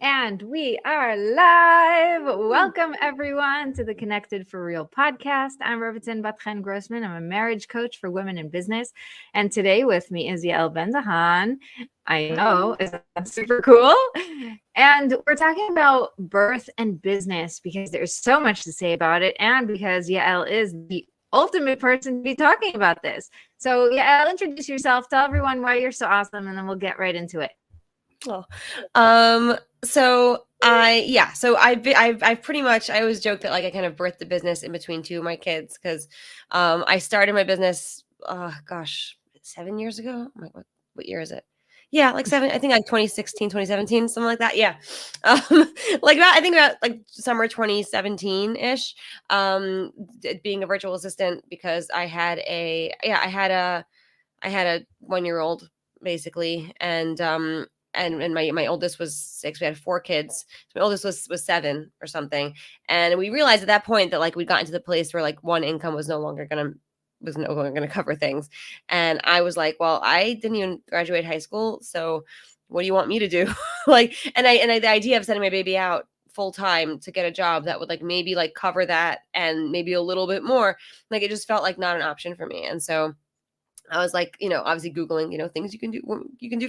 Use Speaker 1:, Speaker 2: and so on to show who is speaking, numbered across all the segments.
Speaker 1: And we are live. Welcome, everyone, to the Connected for Real podcast. I'm Rebbetzin Bat-Chen Grossman. I'm a marriage coach for women in business. And today with me is Yael Bendahan. I know, isn't that super cool? And we're talking about birth and business because there's so much to say about it. And because Yael is the ultimate person to be talking about this. So, Yael, introduce yourself. Tell everyone why you're so awesome, and then we'll get right into it.
Speaker 2: I've pretty much, I always joke that like I kind of birthed the business in between two of my kids because I started my business 7 years ago. What year is it? Yeah, like seven, I think like 2016, 2017, something like that. Yeah. Like that, I think about like summer 2017-ish, being a virtual assistant because I had a 1-year-old basically. And my oldest was 6. We had 4 kids. So my oldest was 7 or something. And we realized at that point that like we'd gotten to the place where like one income was no longer going to cover things. And I was like, well, I didn't even graduate high school. So what do you want me to do? The idea of sending my baby out full time to get a job that would like maybe like cover that and maybe a little bit more, like it just felt like not an option for me. And so I was like, obviously Googling, things you can do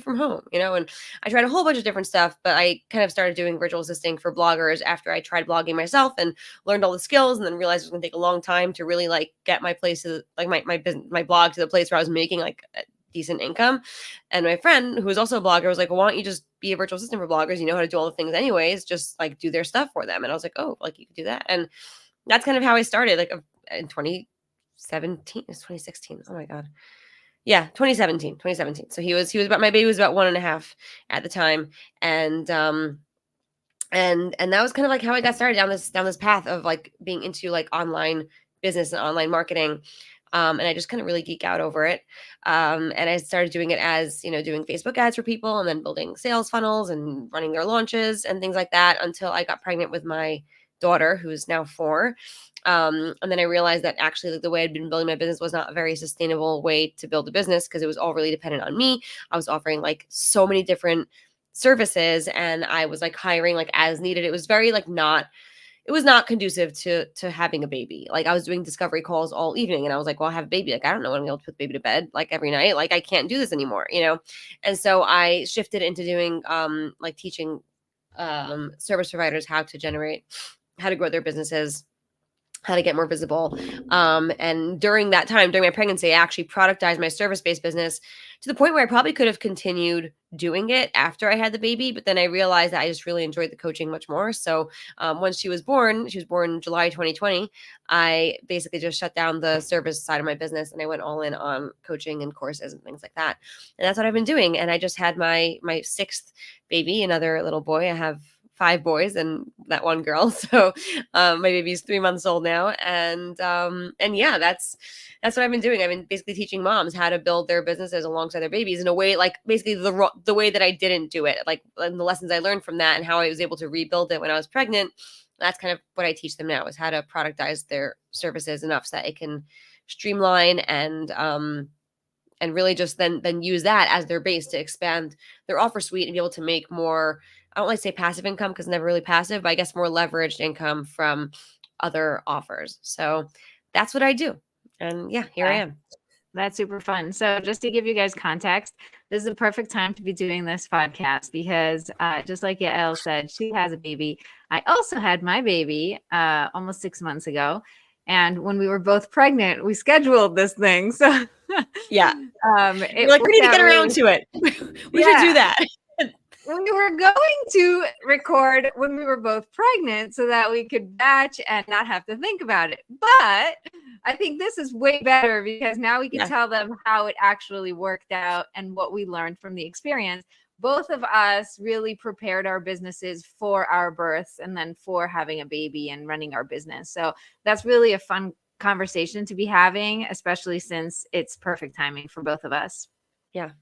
Speaker 2: from home, and I tried a whole bunch of different stuff, but I kind of started doing virtual assisting for bloggers after I tried blogging myself and learned all the skills, and then realized it was going to take a long time to really like get my place to like my business, my blog to the place where I was making like a decent income. And my friend who was also a blogger was like, well, why don't you just be a virtual assistant for bloggers? You know how to do all the things anyways, just like do their stuff for them. And I was like, oh, like you could do that. And that's kind of how I started, like in 2017, it's 2016. Oh my God. Yeah, 2017. So my baby was about 1.5 at the time. And that was kind of like how I got started down this path of like being into like online business and online marketing. And I just kind of really geek out over it. And I started doing it as, doing Facebook ads for people and then building sales funnels and running their launches and things like that until I got pregnant with my daughter, who's now 4. And then I realized that actually like, the way I'd been building my business was not a very sustainable way to build a business because it was all really dependent on me. I was offering like so many different services and I was like hiring like as needed. It was very like it was not conducive to having a baby. Like I was doing discovery calls all evening and I was like, well, I have a baby. Like, I don't know when I'm able to put the baby to bed like every night. Like I can't do this anymore, And so I shifted into doing like teaching service providers how to grow their businesses, how to get more visible. And during that time, during my pregnancy, I actually productized my service-based business to the point where I probably could have continued doing it after I had the baby. But then I realized that I just really enjoyed the coaching much more. So once she was born July 2020, I basically just shut down the service side of my business and I went all in on coaching and courses and things like that. And that's what I've been doing. And I just had my 6th baby, another little boy. I have 5 boys and that one girl. So my baby's 3 months old now. And yeah, that's what I've been doing. I've been basically teaching moms how to build their businesses alongside their babies in a way, like basically the way that I didn't do it, like and the lessons I learned from that and how I was able to rebuild it when I was pregnant. That's kind of what I teach them now, is how to productize their services enough so that it can streamline and really just then use that as their base to expand their offer suite and be able to make more, I don't like to say passive income because it's never really passive, but I guess more leveraged income from other offers. So that's what I do. And yeah, here I am.
Speaker 1: That's super fun. So just to give you guys context, this is a perfect time to be doing this podcast because just like Yael said, she has a baby. I also had my baby almost 6 months ago. And when we were both pregnant, we scheduled this thing. So
Speaker 2: yeah, we need to get around to it. We should do that.
Speaker 1: We were going to record when we were both pregnant so that we could batch and not have to think about it. But I think this is way better because now we can tell them how it actually worked out and what we learned from the experience. Both of us really prepared our businesses for our births and then for having a baby and running our business. So that's really a fun conversation to be having, especially since it's perfect timing for both of us.
Speaker 2: Yeah.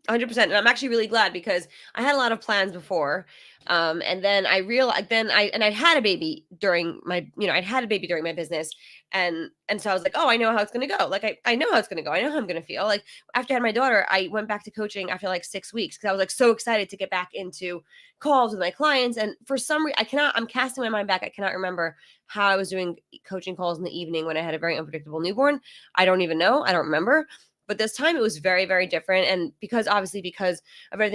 Speaker 2: 100%. And I'm actually really glad because I had a lot of plans before. And then I realized, I had a baby during my, I'd had a baby during my business. And so I was like, oh, I know how it's going to go. Like, I know how it's going to go. I know how I'm going to feel. Like after I had my daughter, I went back to coaching after like 6 weeks. Cause I was like so excited to get back into calls with my clients. And for some reason, I'm casting my mind back. I cannot remember how I was doing coaching calls in the evening when I had a very unpredictable newborn. I don't even know. I don't remember. But this time it was very, very different. And because of everything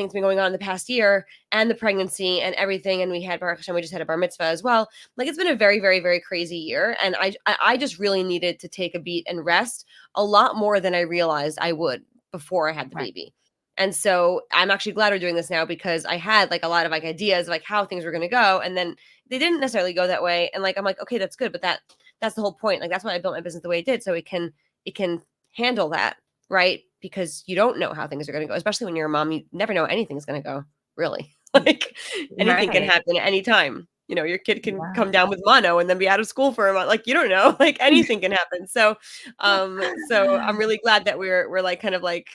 Speaker 2: that's been going on in the past year and the pregnancy and everything, and we just had a bar mitzvah as well. Like it's been a very, very, very crazy year. And I just really needed to take a beat and rest a lot more than I realized I would before I had the baby. And so I'm actually glad we're doing this now, because I had like a lot of like ideas of like how things were going to go. And then they didn't necessarily go that way. And like, I'm like, okay, that's good. But that's the whole point. Like, that's why I built my business the way it did. So it can handle that. Right? Because you don't know how things are going to go, especially when you're a mom. You never know anything's going to go, really. Like anything can happen at any time. Your kid can come down with mono and then be out of school for a month. Like, you don't know, like anything can happen. So, so I'm really glad that we're like kind of like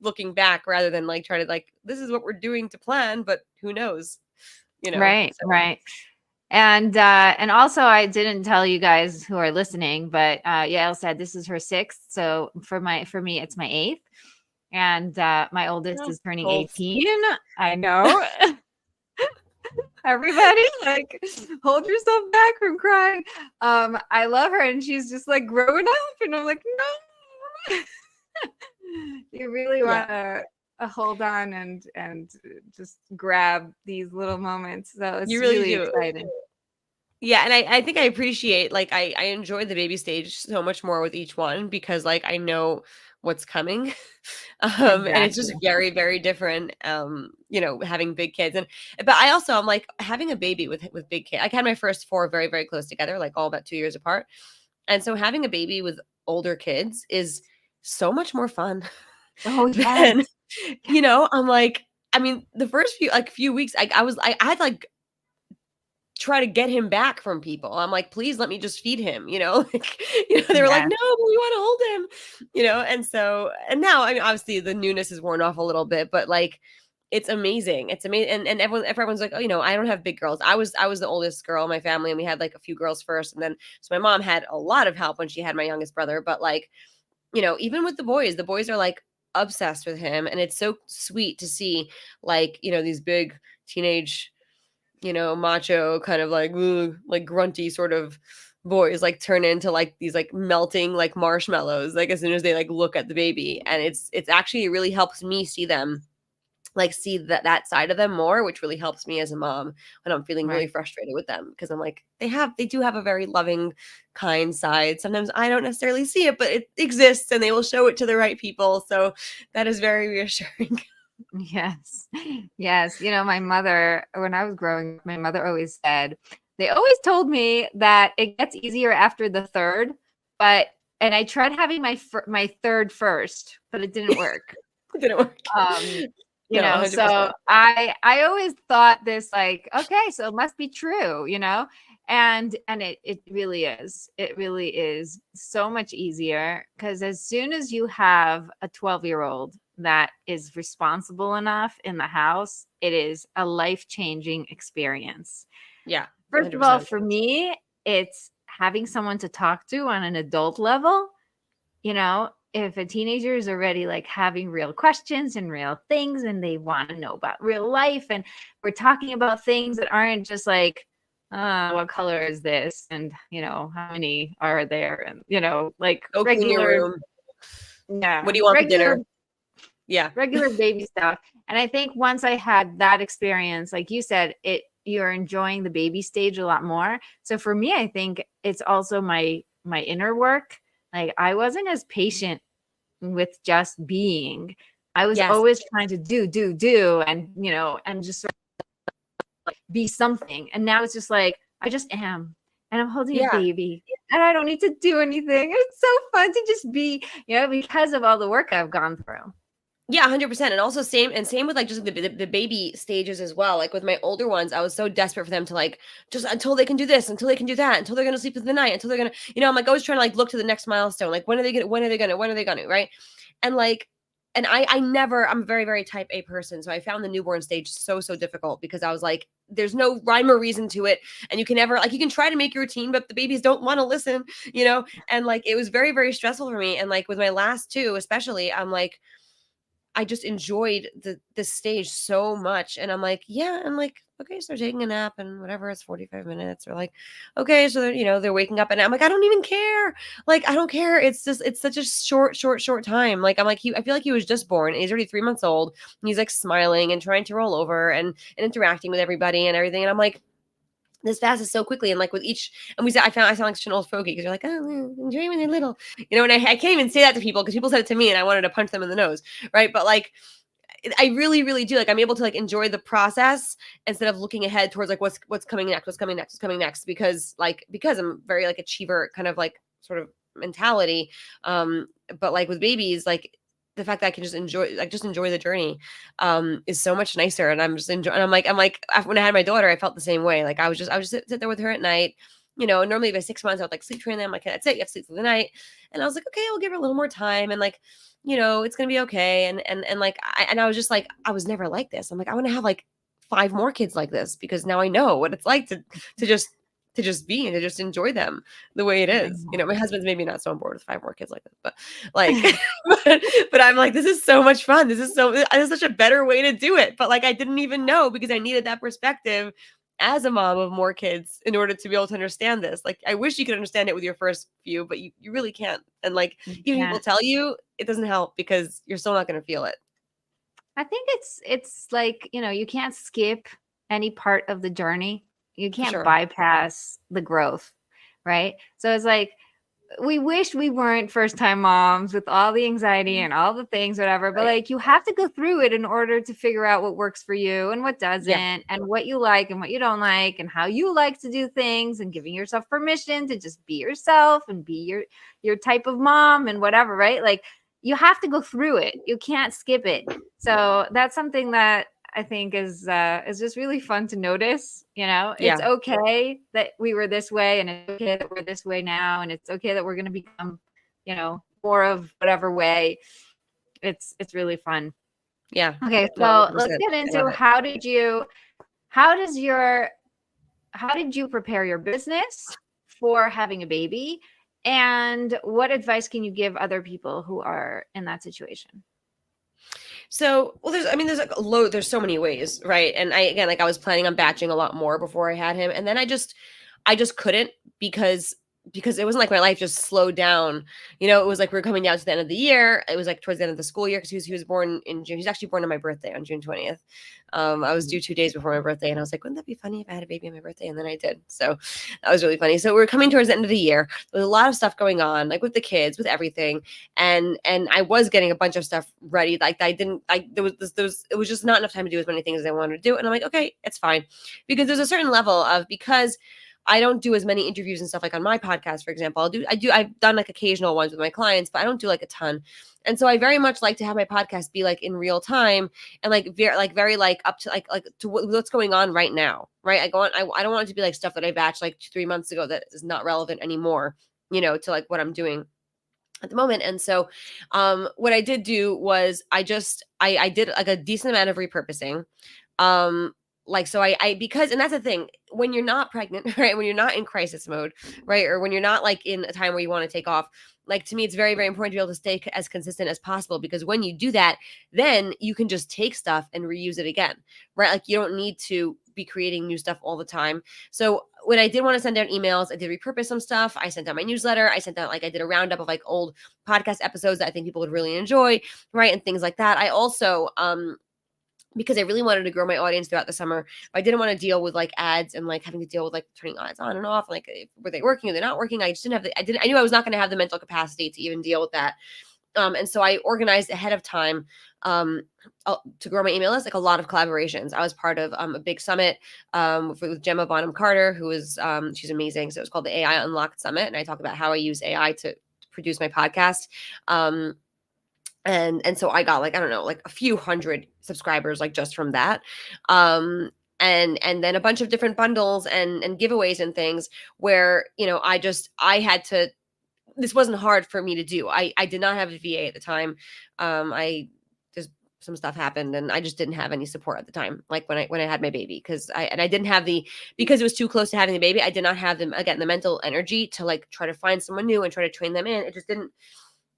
Speaker 2: looking back rather than like trying to like, this is what we're doing to plan, but who knows,
Speaker 1: Right.
Speaker 2: So.
Speaker 1: Right. And also I didn't tell you guys who are listening, but Yael said this is her 6th. So for me, it's my 8th. And my oldest is turning 18. I know. Everybody, like, hold yourself back from crying. I love her, and she's just like growing up, and I'm like, no. You really want to hold on and just grab these little moments. So it's really exciting.
Speaker 2: Yeah. And I think I appreciate, like, I enjoy the baby stage so much more with each one, because like, I know what's coming. Exactly. And it's just very, very different, having big kids. But I'm like, having a baby with big kids, I had my first 4 very, very close together, like all about 2 years apart. And so having a baby with older kids is so much more fun.
Speaker 1: Oh, yes.
Speaker 2: I'm like, I mean, the first few weeks, I had like try to get him back from people. I'm like, please let me just feed him, they were like, no, but we want to hold him, and now, I mean, obviously the newness is worn off a little bit, but like, it's amazing. It's amazing. And everyone's like, oh, I don't have big girls. I was the oldest girl in my family, and we had like a few girls first. And then, so my mom had a lot of help when she had my youngest brother, but like, even with the boys are like obsessed with him. And it's so sweet to see, like, these big teenage, macho kind of like grunty sort of boys like turn into like these like melting like marshmallows, like as soon as they like look at the baby. And it's actually, it really helps me see them, like see that side of them more, which really helps me as a mom when I'm feeling really frustrated with them, because I'm like, they do have a very loving, kind side. Sometimes I don't necessarily see it, but it exists, and they will show it to the right people. So that is very reassuring.
Speaker 1: Yes. My mother, when I was growing up, my mother always said, they always told me that it gets easier after the 3rd, and I tried having my 3rd first, but it didn't work.
Speaker 2: It didn't work.
Speaker 1: So I always thought this, like, okay, so it must be true, and it really is. It really is so much easier, because as soon as you have a 12-year-old that is responsible enough in the house, it is a life-changing experience.
Speaker 2: Yeah. 100%.
Speaker 1: First of all, for me, it's having someone to talk to on an adult level. If a teenager is already like having real questions and real things, and they want to know about real life, and we're talking about things that aren't just like, what color is this? And, how many are there? And, like regular room. Yeah.
Speaker 2: What do you want for dinner? Yeah.
Speaker 1: Regular baby stuff. And I think once I had that experience, like you said, you're enjoying the baby stage a lot more. So for me, I think it's also my inner work. Like, I wasn't as patient with just being. I was always trying to do, and, and just sort of like be something. And now it's just like, I just am. And I'm holding a baby, and I don't need to do anything. It's so fun to just be, because of all the work I've gone through.
Speaker 2: Yeah, 100%. And also same with like just the baby stages as well. Like with my older ones, I was so desperate for them to like, just until they can do this, until they can do that, until they're going to sleep through the night, until they're going to, I'm like always trying to like look to the next milestone. Like, when are they going to, right? And like, and I'm a very, very type A person. So I found the newborn stage so difficult because I was like, there's no rhyme or reason to it. And you can never, like, you can try to make your routine, but the babies don't want to listen, And like, it was very, very stressful for me. And like with my last two, especially, I'm like, I just enjoyed this stage so much. And I'm like, yeah, I'm like, okay, so they're taking a nap and whatever, it's 45 minutes. Or like, okay, so they're waking up and I'm like, I don't even care. Like, I don't care. It's such a short time. Like, I'm like, I feel like he was just born. And he's already 3 months old. And he's like smiling and trying to roll over and interacting with everybody and everything. And I'm like, this passes so quickly, and like with each, and I sound like such an old fogey because you're like, oh, enjoy when they're little, and I can't even say that to people because people said it to me and I wanted to punch them in the nose, right? But like, I really, really do, like, I'm able to like enjoy the process instead of looking ahead towards like what's coming next, because I'm very like achiever kind of like sort of mentality, but like with babies, like the fact that I can just enjoy the journey is so much nicer. And I'm just enjoying, and I'm like when I had my daughter, I felt the same way. Like I would just sit there with her at night. Normally by 6 months I would like sleep train them. Like, that's it, you have to sleep through the night. And I was like, okay, I'll give her a little more time, and like, it's gonna be okay. And like, I was just like, I was never like this. I'm like, I want to have like 5 more kids like this, because now I know what it's like to just be and to just enjoy them the way it is. My husband's maybe not so on board with 5 more kids like this, but like, but I'm like, this is so much fun. This is such a better way to do it. But like, I didn't even know, because I needed that perspective as a mom of more kids in order to be able to understand this. Like, I wish you could understand it with your first few, but you really can't. And like, even people tell you, it doesn't help because you're still not going to feel it.
Speaker 1: I think it's like, you can't skip any part of the journey. You can't bypass the growth, right? So it's like, we wish we weren't first-time moms with all the anxiety and all the things, whatever, but like, you have to go through it in order to figure out what works for you and what doesn't, and what you like and what you don't like, and how you like to do things, and giving yourself permission to just be yourself and be your type of mom and whatever, right? Like, you have to go through it. You can't skip it. So that's something that I think is just really fun to notice. It's okay that we were this way, and it's okay that we're this way now, and it's okay that we're going to become, more of whatever way. It's really fun.
Speaker 2: Yeah.
Speaker 1: Okay. So let's get into how did you prepare your business for having a baby, and what advice can you give other people who are in that situation?
Speaker 2: So, well, there's so many ways, right? And I was planning on batching a lot more before I had him. And then I just couldn't, because it wasn't like my life just slowed down. It was like we were coming down to the end of the year. It was like towards the end of the school year, because he was born in June. He's actually born on my birthday on June 20th. I was due 2 days before my birthday, and I was like, wouldn't that be funny if I had a baby on my birthday? And then I did. So that was really funny. So we were coming towards the end of the year. There was a lot of stuff going on, like with the kids, with everything. And I was getting a bunch of stuff ready. Like it was just not enough time to do as many things as I wanted to do. And I'm like, okay, it's fine. Because there's a certain level of, because I don't do as many interviews and stuff like on my podcast, for example. I've done like occasional ones with my clients, but I don't do like a ton. And so I very much like to have my podcast be like in real time, and like very like up to like to what's going on right now. Right. I don't want it to be like stuff that I batched like 3 months ago that is not relevant anymore, to like what I'm doing at the moment. And so what I did do was I did like a decent amount of repurposing. So because, and that's the thing, when you're not pregnant, right? When you're not in crisis mode, right? Or when you're not like in a time where you want to take off, like, to me, it's very, very important to be able to stay as consistent as possible, because when you do that, then you can just take stuff and reuse it again, right? Like, you don't need to be creating new stuff all the time. So when I did want to send out emails, I did repurpose some stuff. I sent out my newsletter. I did a roundup of like old podcast episodes that I think people would really enjoy, right? And things like that. I also, because I really wanted to grow my audience throughout the summer, but I didn't want to deal with like ads and like having to deal with like turning ads on and off. Like, were they working or they're not working? I just didn't have I knew I was not going to have the mental capacity to even deal with that. And so I organized ahead of time to grow my email list, like a lot of collaborations. I was part of a big summit with Gemma Bonham Carter, who is she's amazing. So it was called the AI Unlocked Summit, and I talk about how I use AI to produce my podcast. And so I got like, I don't know, like a few hundred subscribers, like just from that. And then a bunch of different bundles and giveaways and things where, this wasn't hard for me to do. I did not have a VA at the time. I some stuff happened and I just didn't have any support at the time. Like when I had my baby, because I didn't have because it was too close to having the baby. I did not have them, again, the mental energy to like try to find someone new and try to train them in. It just didn't,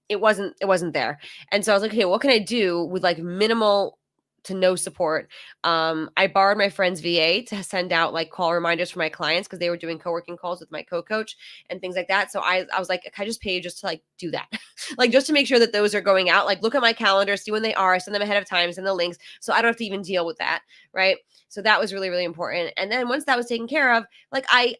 Speaker 2: it wasn't there. And so I was like, okay, what can I do with like minimal to no support? I borrowed my friend's VA to send out like call reminders for my clients because they were doing co-working calls with my co-coach and things like that. So I was like, can I just pay you just to like do that? Like just to make sure that those are going out, like look at my calendar, see when they are, send them ahead of time, send the links. So I don't have to even deal with that. Right. So that was really, really important. And then once that was taken care of, like I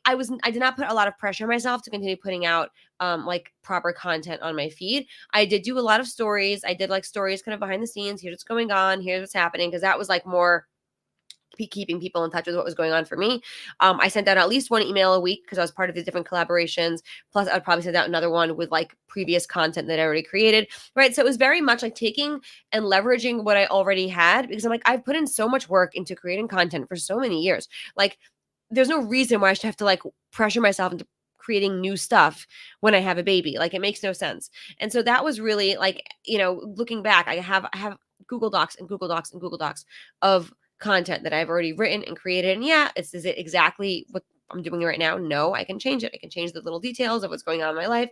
Speaker 2: did not put a lot of pressure on myself to continue putting out like proper content on my feed. I did do a lot of stories. I did like stories kind of behind the scenes. Here's what's going on. Here's what's happening. Because that was like more keeping people in touch with what was going on for me. I sent out at least one email a week because I was part of the different collaborations. Plus, I would probably send out another one with like previous content that I already created. Right. So it was very much like taking and leveraging what I already had, because I'm like, I've put in so much work into creating content for so many years. Like, there's no reason why I should have to like pressure myself into creating new stuff when I have a baby. Like, it makes no sense. And so that was really like, looking back, I have Google Docs and Google Docs and Google Docs of content that I've already written and created. And yeah, is it exactly what I'm doing right now? No, I can change it. I can change the little details of what's going on in my life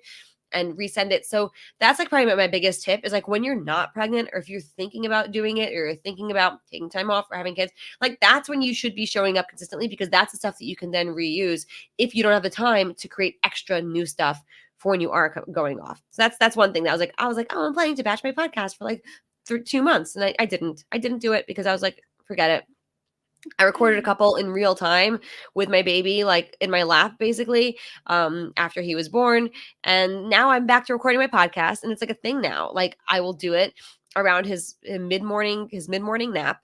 Speaker 2: and resend it. So that's like probably my biggest tip is like when you're not pregnant, or if you're thinking about doing it, or you're thinking about taking time off or having kids, like that's when you should be showing up consistently, because that's the stuff that you can then reuse if you don't have the time to create extra new stuff for when you are going off. So that's one thing that I was like, oh, I'm planning to batch my podcast for like 2 months. And I didn't do it because I was like, forget it. I recorded a couple in real time with my baby, like in my lap, basically, after he was born. And now I'm back to recording my podcast, and it's like a thing now. Like, I will do it around his mid-morning nap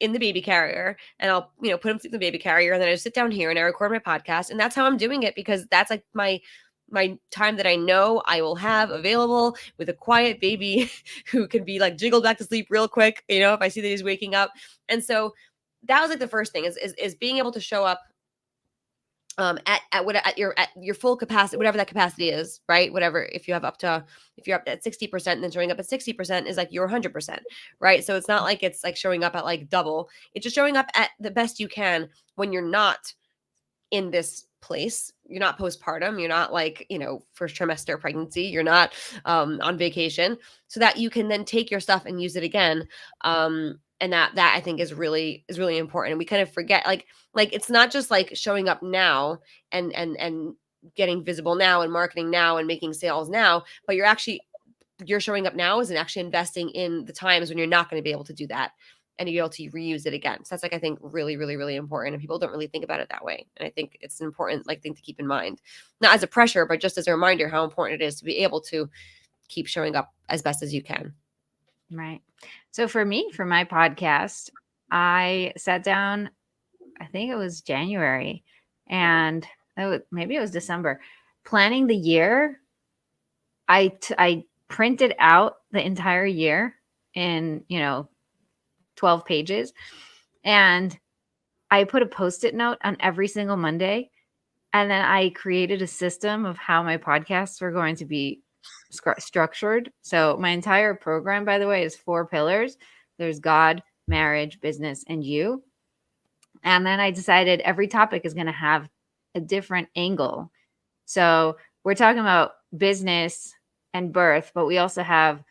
Speaker 2: in the baby carrier, and I'll, put him through the baby carrier, and then I just sit down here and I record my podcast. And that's how I'm doing it, because that's like my time that I know I will have available with a quiet baby who can be like jiggled back to sleep real quick, if I see that he's waking up. And so that was like the first thing is being able to show up at your full capacity, whatever that capacity is, right? Whatever, if you're up at 60%, and then showing up at 60% is like your 100%, right? So it's not like it's like showing up at like double. It's just showing up at the best you can when you're not in this place. You're not postpartum. You're not like, first trimester pregnancy. You're not on vacation, so that you can then take your stuff and use it again. And that I think is really important. And we kind of forget, like it's not just like showing up now and getting visible now and marketing now and making sales now, but you're showing up now is actually investing in the times when you're not going to be able to do that, and you're able to reuse it again. So that's like, I think really, really, really important. And people don't really think about it that way. And I think it's an important thing to keep in mind, not as a pressure, but just as a reminder how important it is to be able to keep showing up as best as you can.
Speaker 1: Right. So for me, for my podcast, I sat down, I think it was January, and maybe it was December, planning the year. I printed out the entire year in, 12 pages, and I put a Post-it note on every single Monday. And then I created a system of how my podcasts were going to be structured. So my entire program, by the way, is 4 pillars. There's God, marriage, business, and you. And then I decided every topic is going to have a different angle. So we're talking about business and birth, but we also have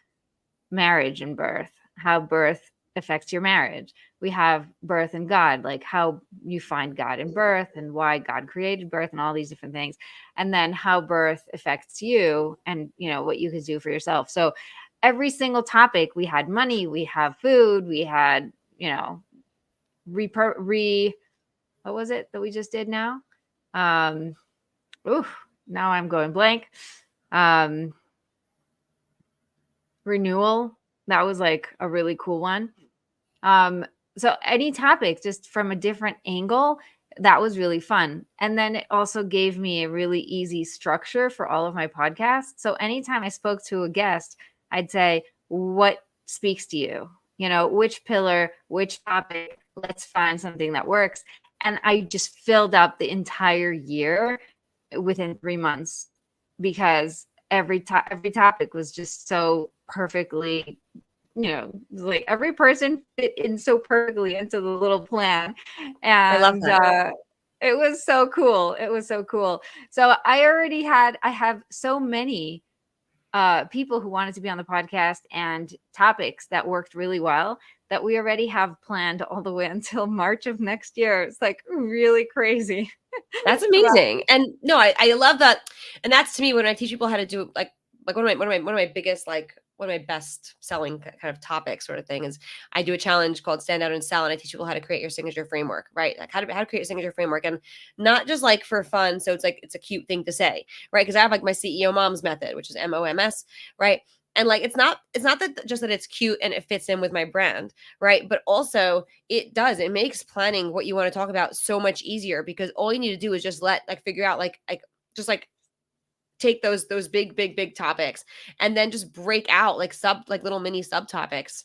Speaker 1: marriage and birth, how birth affects your marriage. We have birth and God, like how you find God in birth and why God created birth and all these different things. And then how birth affects you and, what you could do for yourself. So every single topic, we had money, we have food, we had, what was it that we just did now? Now I'm going blank. Renewal. That was like a really cool one. So any topic just from a different angle, that was really fun. And then it also gave me a really easy structure for all of my podcasts. So anytime I spoke to a guest, I'd say, what speaks to you? Which pillar, which topic, let's find something that works. And I just filled up the entire year within 3 months, because every topic was just so perfectly like every person fit in so perfectly into the little plan.
Speaker 2: I love
Speaker 1: And
Speaker 2: that.
Speaker 1: it was so cool. It was so cool. So I have so many people who wanted to be on the podcast and topics that worked really well that we already have planned all the way until March of next year. It's like really crazy.
Speaker 2: That's
Speaker 1: About
Speaker 2: amazing. And no, I love that. And that's to me when I teach people how to do like one of my biggest like one of my best selling kind of topics sort of thing is I do a challenge called Stand Out and Sell, and I teach people how to create your signature framework, right? Like how to create your signature framework, and not just like for fun. So it's like it's a cute thing to say, right? Because I have like my CEO Moms method, which is MOMS, right? And like it's not that just that it's cute and it fits in with my brand, right? But also it makes planning what you want to talk about so much easier, because all you need to do is just figure out like just like take those big topics and then just break out like little mini subtopics,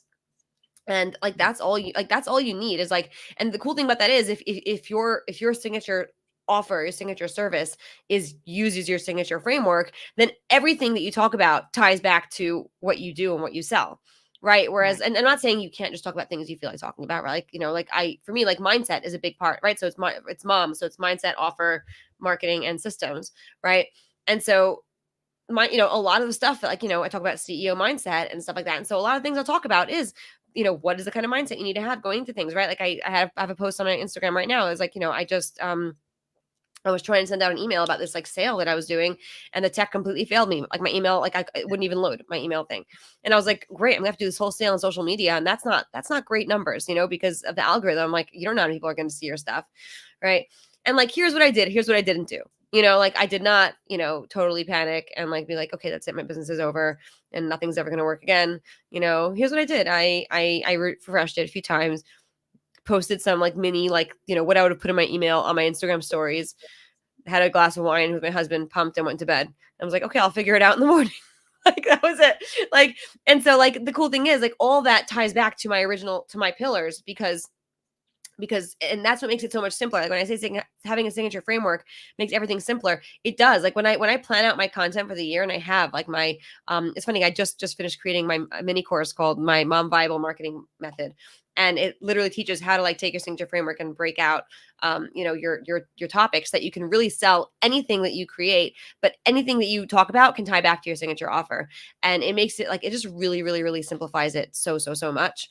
Speaker 2: and like that's all you need is like. And the cool thing about that is if your signature offer, your signature service uses your signature framework, then everything that you talk about ties back to what you do and what you sell, right? Whereas,
Speaker 1: right.
Speaker 2: and I'm not saying you can't just talk about things you feel like talking about, right? Like, like for me, like mindset is a big part, right? So it's mom, so it's mindset, offer, marketing, and systems, right? And so a lot of the stuff that, like, I talk about CEO mindset and stuff like that. And so a lot of things I'll talk about is, what is the kind of mindset you need to have going into things, right? Like I have a post on my Instagram right now. It's like, I was trying to send out an email about this like sale that I was doing, and the tech completely failed me. Like my email, like it wouldn't even load my email thing. And I was like, great, I'm gonna have to do this whole sale on social media. And that's not great numbers, because of the algorithm. Like, you don't know how many people are going to see your stuff. Right. And like, here's what I did. Here's what I didn't do. Like I did not, totally panic and like be like, okay, that's it. My business is over and nothing's ever going to work again. Here's what I did. I refreshed it a few times, posted some like mini, like, what I would have put in my email on my Instagram stories, had a glass of wine with my husband, pumped, and went to bed. I was like, okay, I'll figure it out in the morning. Like that was it. Like, and so like the cool thing is like all that ties back to my pillars, because and that's what makes it so much simpler. Like when I say having a signature framework makes everything simpler, it does. Like when I plan out my content for the year, and I have like my it's funny, I just finished creating my mini course called my Mom Bible Marketing Method, and it literally teaches how to like take your signature framework and break out your topics that you can really sell anything that you create, but anything that you talk about can tie back to your signature offer. And it makes it like, it just really really really simplifies it so much.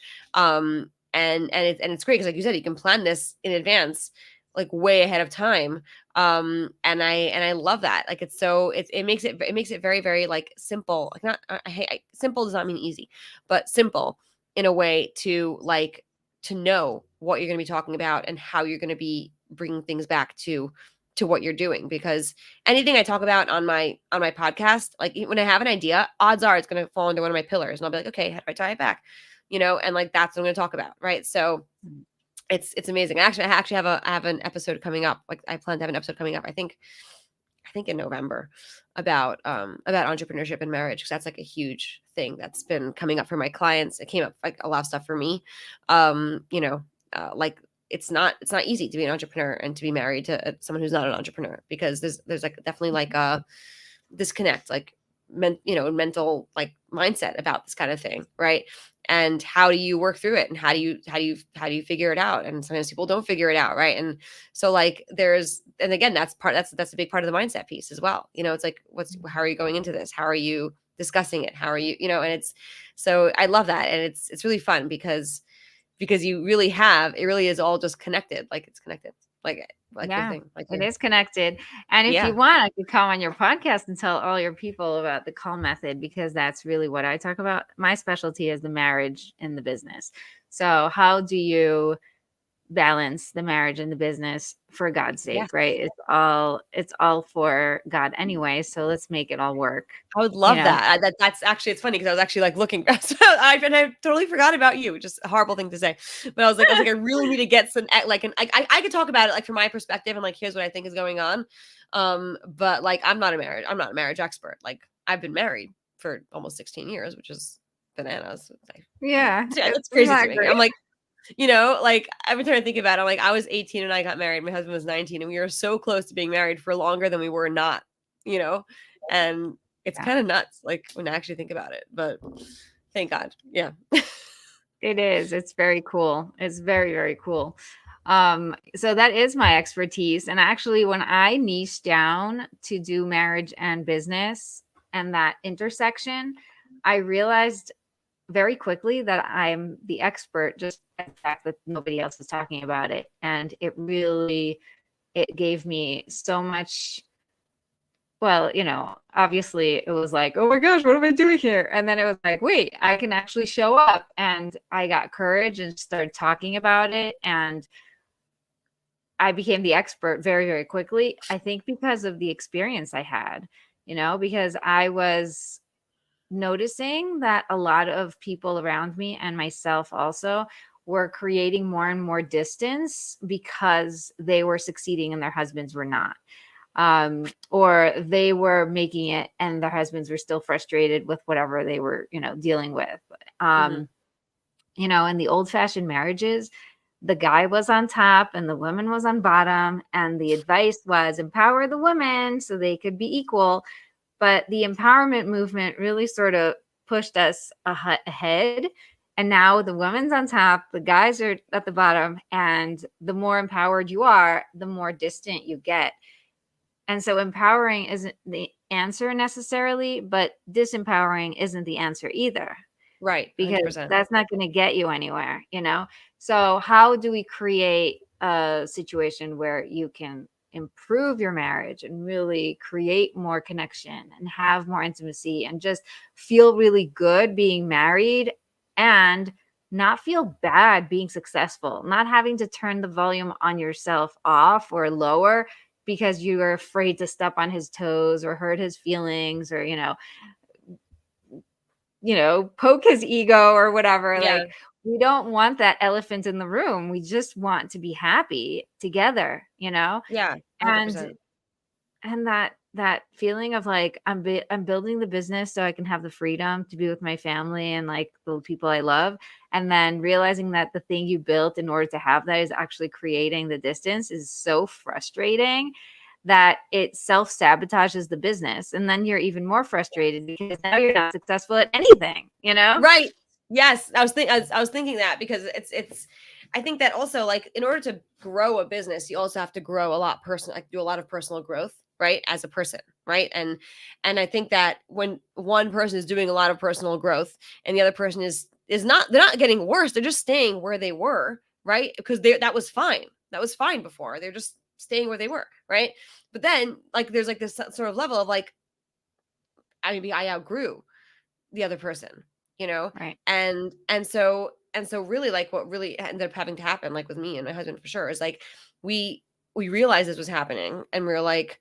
Speaker 2: And it's great because, like you said, you can plan this in advance, like way ahead of time. And I love that. Like it makes it very very like simple. Like not simple does not mean easy, but simple in a way to know what you're going to be talking about and how you're going to be bringing things back to what you're doing. Because anything I talk about on my podcast, like when I have an idea, odds are it's going to fall into one of my pillars, and I'll be like, okay, how do I tie it back? And like that's what I'm going to talk about, right? So it's amazing. I actually have an episode coming up. Like I plan to have an episode coming up. I think in November about entrepreneurship and marriage, because that's like a huge thing that's been coming up for my clients. It came up like a lot of stuff for me. Like it's not easy to be an entrepreneur and to be married to someone who's not an entrepreneur, because there's like definitely like a disconnect, like mental like mindset about this kind of thing, right? And how do you work through it, and how do you figure it out? And sometimes people don't figure it out, right? And so like and again, that's a big part of the mindset piece as well. It's like, how are you going into this? How are you discussing it? How are you, and it's, so I love that. And it's really fun because you really it really is all just connected. Like it's connected, like your
Speaker 1: Yeah,
Speaker 2: thing, like
Speaker 1: it is connected. And if you
Speaker 2: yeah.
Speaker 1: want, I could come on your podcast and tell all your people about the call method, because that's really what I talk about. My specialty is the marriage in the business. So how do you balance the marriage and the business for God's
Speaker 2: Yes.
Speaker 1: sake, right? It's all for God anyway. So let's make it all work.
Speaker 2: I would
Speaker 1: You
Speaker 2: love
Speaker 1: know,
Speaker 2: that. That's actually, it's funny because I was actually like looking, so I totally forgot about you, which is a horrible thing to say. But I was like, I really need to get some, like, and I could talk about it like from my perspective and like, here's what I think is going on. But like, I'm not a marriage expert. Like I've been married for almost 16 years, which is bananas.
Speaker 1: yeah,
Speaker 2: Yeah, that's
Speaker 1: isn't
Speaker 2: crazy to
Speaker 1: that
Speaker 2: me.
Speaker 1: great?
Speaker 2: I'm like, like I've been trying to think about it. I'm like, I was 18 and I got married. My husband was 19, and we were so close to being married for longer than we were not, you know? And it's
Speaker 1: Yeah.
Speaker 2: kind of nuts, like when I actually think about it. But Thank God. Yeah.
Speaker 1: It is. It's very cool. It's very, very cool. So that is my expertise. And actually, when I niche down to do marriage and business and that intersection, I realized very quickly that I'm the expert, just the fact that nobody else is talking about it. And it gave me so much. Well, obviously it was like, oh my gosh, what am I doing here? And then it was like, wait, I can actually show up. And I got courage and started talking about it. And I became the expert very, very quickly. I think because of the experience I had, because I was noticing that a lot of people around me and myself also were creating more and more distance because they were succeeding and their husbands were not. Or they were making it and their husbands were still frustrated with whatever they were, dealing with.
Speaker 2: Mhm.
Speaker 1: In the old fashioned marriages, the guy was on top and the woman was on bottom. And the advice was empower the women so they could be equal. But the empowerment movement really sort of pushed us ahead. And now the women's on top, the guys are at the bottom. And the more empowered you are, the more distant you get. And so empowering isn't the answer necessarily, but disempowering isn't the answer either,
Speaker 2: Right.
Speaker 1: because
Speaker 2: 100%.
Speaker 1: that's not going to get you anywhere. So how do we create a situation where you can improve your marriage and really create more connection and have more intimacy and just feel really good being married and not feel bad being successful, not having to turn the volume on yourself off or lower because you are afraid to step on his toes or hurt his feelings or poke his ego or whatever.
Speaker 2: Yeah.
Speaker 1: Like, we don't want that elephant in the room. We just want to be happy together,
Speaker 2: Yeah.
Speaker 1: and
Speaker 2: 100%.
Speaker 1: that feeling of like I'm building the business so I can have the freedom to be with my family and like the people I love, and then realizing that the thing you built in order to have that is actually creating the distance is so frustrating that it self-sabotages the business, and then you're even more frustrated because now you're not successful at anything.
Speaker 2: Right. Yes. I was thinking that because I think that also, like, in order to grow a business, you also have to grow a lot do a lot of personal growth, right? As a person, right? And I think that when one person is doing a lot of personal growth and the other person is not, they're not getting worse, they're just staying where they were, right? Because that was fine. That was fine before. They're just staying where they were, right? But then, like, there's like this sort of level of like, maybe I outgrew the other person, you know?
Speaker 1: Right.
Speaker 2: And so really, like, what really ended up having to happen, like with me and my husband for sure, is like we realized this was happening and we were like,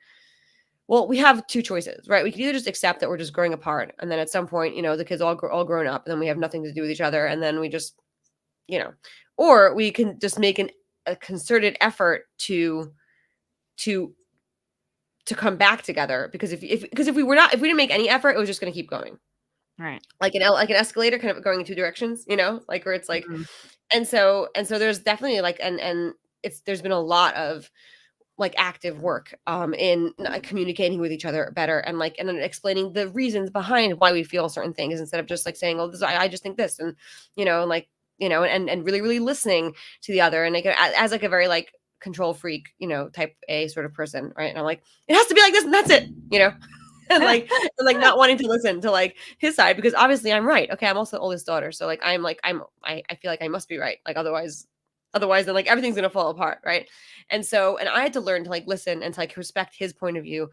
Speaker 2: well, we have two choices, right? We can either just accept that we're just growing apart, and then at some point, the kids all grown up, and then we have nothing to do with each other, and then we just, or we can just make a concerted effort to come back together, because if if we didn't make any effort, it was just going to keep going.
Speaker 1: Right.
Speaker 2: Like an escalator kind of going in two directions, like where it's like,
Speaker 1: Mhm.
Speaker 2: and so there's definitely like, and there's been a lot of like active work in communicating with each other better, and then explaining the reasons behind why we feel certain things, instead of just like saying, oh, I just think this, and and really, really listening to the other, and like as like a very like control freak, type A sort of person, right? And I'm like, it has to be like this and that's it, and not wanting to listen to like his side, because obviously I'm right. Okay, I'm also the oldest daughter, so like I feel like I must be right. Like otherwise then like everything's gonna fall apart, right? And I had to learn to like listen and to like respect his point of view,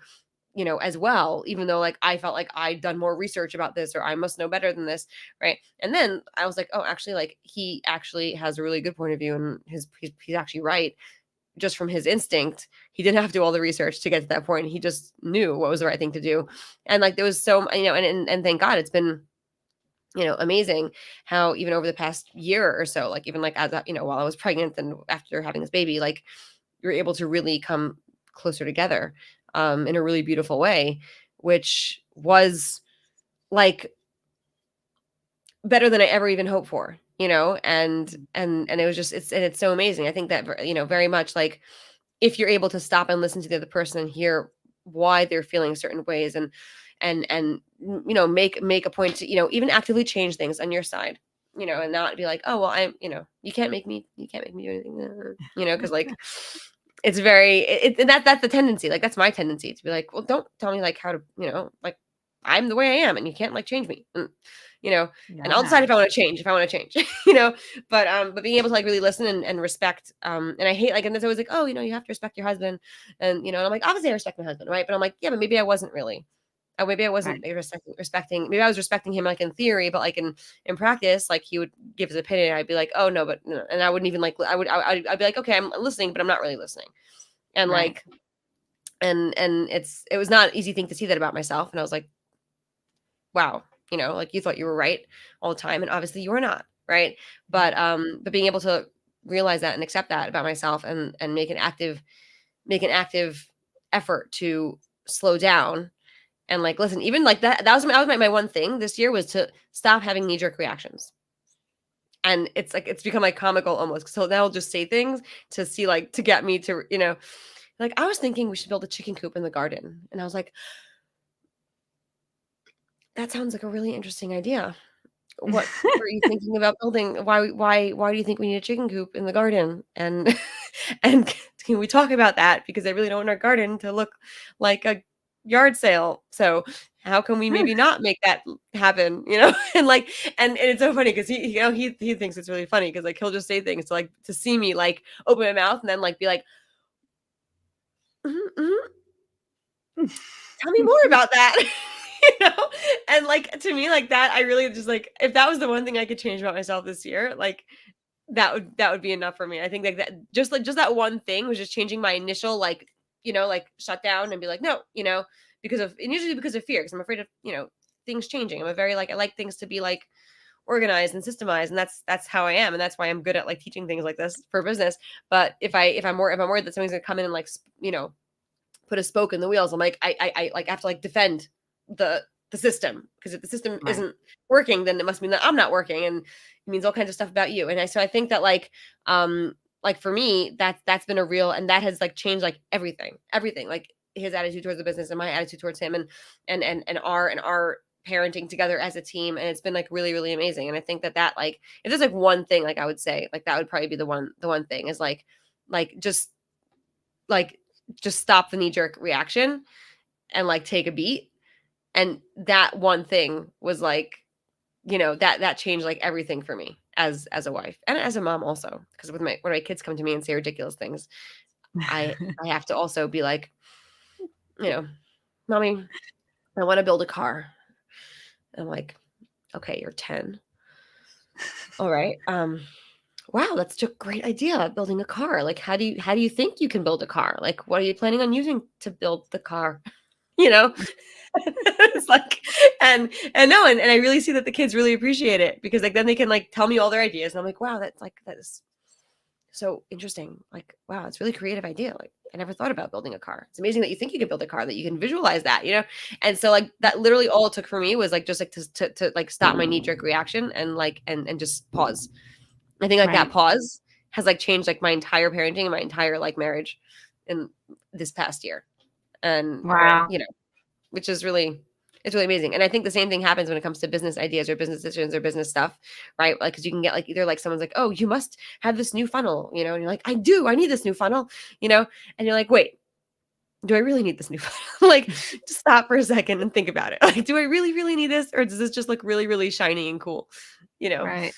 Speaker 2: as well, even though like I felt like I'd done more research about this, or I must know better than this, right? And then I was like, oh, actually, like he actually has a really good point of view, and he's actually right, just from his instinct. He didn't have to do all the research to get to that point. He just knew what was the right thing to do. And like there was so, and thank God it's been, amazing how even over the past year or so, like even like as while I was pregnant and after having this baby, like you're able to really come closer together in a really beautiful way, which was like better than I ever even hoped for, and it was just, it's so amazing. I think that, very much like, if you're able to stop and listen to the other person and hear why they're feeling certain ways, and make a point to even actively change things on your side, and not be like, oh well, I'm you can't make me do anything, because like it's very and that's the tendency, like that's my tendency to be like, well, don't tell me like how to like I'm the way I am and you can't like change me, and I'll decide if I want to change, but being able to like really listen and respect, and I hate like, and there's always like, oh, you have to respect your husband, and and I'm like, obviously I respect my husband, right? But I'm like, yeah, but maybe I wasn't really. Maybe I wasn't respecting. Maybe I was respecting him like in theory, but like in practice, like he would give his opinion. I'd be like, oh no, but no. And I wouldn't even like. I'd be like, okay, I'm listening, but I'm not really listening. And like, and it was not an easy thing to see that about myself. And I was like, wow, like you thought you were right all the time, and obviously you were not, right? But being able to realize that and accept that about myself, and make an active effort to slow down. And like, listen, even like that was my one thing this year, was to stop having knee-jerk reactions. And it's like, it's become like comical almost. So now I'll just say things to see, like, to get me to, like, I was thinking we should build a chicken coop in the garden. And I was like, that sounds like a really interesting idea. What are you thinking about building? Why do you think we need a chicken coop in the garden? And and can we talk about that? Because I really don't want our garden to look like a yard sale. So how can we maybe not make that happen? And like, and it's so funny because he thinks it's really funny because like he'll just say things to like to see me like open my mouth and then like be like, tell me more about that. And like, to me, like that, I really just like, if that was the one thing I could change about myself this year, like that would be enough for me. I think like that, just that one thing was just changing my initial, like, like shut down and be like, no, usually because of fear, because I'm afraid of, things changing. I'm a very like, I like things to be like organized and systemized, and that's how I am, and that's why I'm good at like teaching things like this for business. But if I'm worried that somebody's gonna come in and like, put a spoke in the wheels, I'm like, I like have to like defend the system, because if the system isn't working, then it must mean that I'm not working, and it means all kinds of stuff about you. And so I think that like for me, that's been a real, and that has like changed like everything, like his attitude towards the business and my attitude towards him, and our parenting together as a team. And it's been like really, really amazing. And I think that like, if there's like one thing, like I would say, like that would probably be the one thing, is like just stop the knee-jerk reaction and like take a beat. And that one thing was like, that changed like everything for me as a wife and as a mom also. Because when my kids come to me and say ridiculous things, I have to also be like, mommy, I want to build a car. I'm like, okay, you're 10. All right. Wow, that's such a great idea, building a car. Like, how do you think you can build a car? Like, what are you planning on using to build the car? It's like, and no, and I really see that the kids really appreciate it, because like then they can like tell me all their ideas, and I'm like, wow, that is so interesting. Like, wow, it's a really creative idea. Like, I never thought about building a car. It's amazing that you think you can build a car, that you can visualize that, And so like that literally all it took for me was like just like to like stop my knee-jerk reaction and like and just pause. I think like that pause has like changed like my entire parenting and my entire like marriage in this past year. And which is really, it's really amazing. And I think the same thing happens when it comes to business ideas or business decisions or business stuff, right? Like, because you can get like either like someone's like, oh, you must have this new funnel, and you're like, I need this new funnel, and you're like, wait, do I really need this new funnel? Like, just stop for a second and think about it. Like, do I really, really need this, or does this just look really, really shiny and cool?
Speaker 1: Right.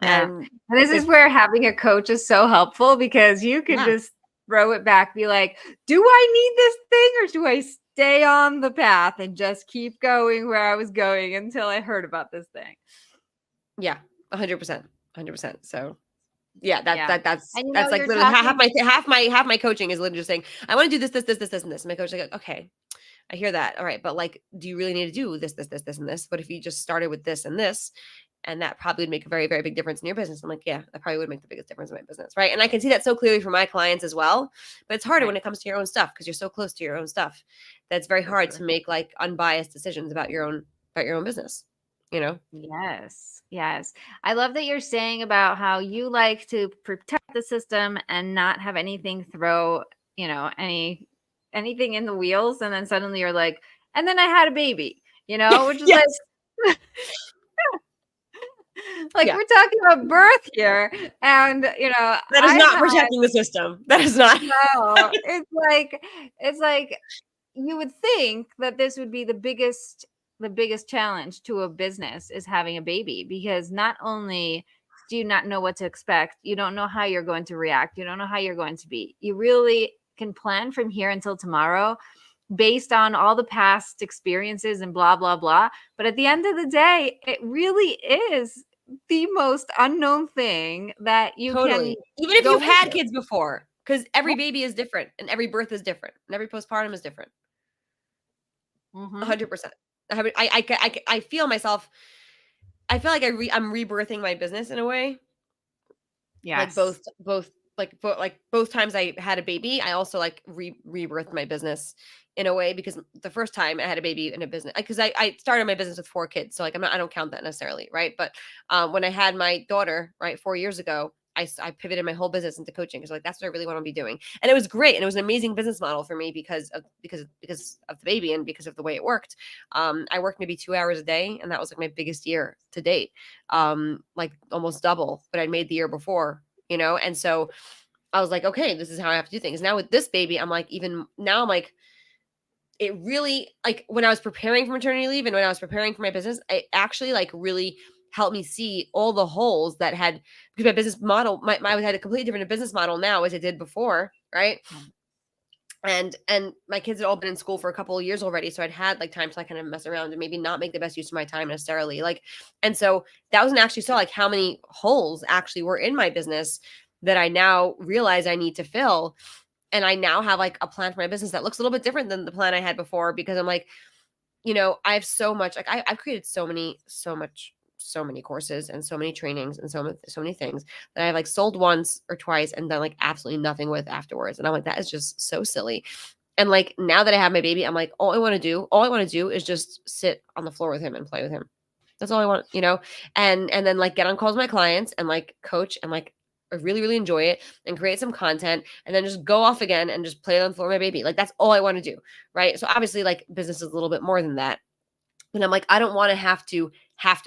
Speaker 1: Yeah. And this is where having a coach is so helpful, because you can just throw it back, be like, do I need this thing, or do I stay on the path and just keep going where I was going until I heard about this thing?
Speaker 2: Yeah, 100%. So yeah, that's like literally half my coaching is literally just saying, I want to do this, and this. And my coach is like, okay, I hear that. All right. But like, do you really need to do this, and this? But if you just started with this and this, and that probably would make a very, very big difference in your business. I'm like, yeah, that probably would make the biggest difference in my business. Right. And I can see that so clearly for my clients as well. But it's harder when it comes to your own stuff, because you're so close to your own stuff. That's very hard to make like unbiased decisions about your own business,
Speaker 1: Yes. I love that you're saying about how you like to protect the system and not have anything throw, anything in the wheels. And then suddenly you're like, and then I had a baby. which is
Speaker 2: Yes.
Speaker 1: like
Speaker 2: Yeah.
Speaker 1: we're talking about birth here. And,
Speaker 2: That is not protecting the system. That is not.
Speaker 1: no, it's like you would think that this would be the biggest challenge to a business is having a baby, because not only do you not know what to expect, you don't know how you're going to react, you don't know how you're going to be. You really can plan from here until tomorrow based on all the past experiences and blah blah blah, but at the end of the day, it really is the most unknown thing that you can
Speaker 2: Totally. Even if
Speaker 1: go
Speaker 2: you've had
Speaker 1: into.
Speaker 2: kids before, because every baby is different and every birth is different and every postpartum is different.
Speaker 1: Mm-hmm.
Speaker 2: 100%. I feel myself. I feel like I'm rebirthing my business in a way. Like
Speaker 1: Yes.
Speaker 2: both times I had a baby, I also like rebirthed my business in a way, because the first time I had a baby in a business, because I started my business with 4 kids, so like I don't count that necessarily, right? But when I had my daughter, right, 4 years ago, I pivoted my whole business into coaching, because like that's what I really want to be doing, and it was great, and it was an amazing business model for me because of the baby and because of the way it worked. I worked maybe 2 hours a day, and that was like my biggest year to date, like almost double what I'd made the year before, and so I was like, okay, this is how I have to do things. Now with this baby, I'm like, even now I'm like, it really, like when I was preparing for maternity leave and when I was preparing for my business, it actually like really helped me see all the holes that had, because my business model, I had a completely different business model now as I did before, right? And my kids had all been in school for a couple of years already, so I'd had like time to like kind of mess around and maybe not make the best use of my time necessarily, like, and so that was an actually saw like how many holes actually were in my business that I now realize I need to fill. And I now have like a plan for my business that looks a little bit different than the plan I had before, because I'm like, I have so much, like I've created so many courses and so many trainings and so many things that I've like sold once or twice and done like absolutely nothing with afterwards. And I'm like, that is just so silly. And like now that I have my baby, I'm like, all I want to do is just sit on the floor with him and play with him. That's all I want, and then like get on calls with my clients and like coach and like I really, really enjoy it and create some content and then just go off again and just play on the floor with my baby. Like that's all I want to do. Right. So obviously like business is a little bit more than that. And I'm like, I don't want to have to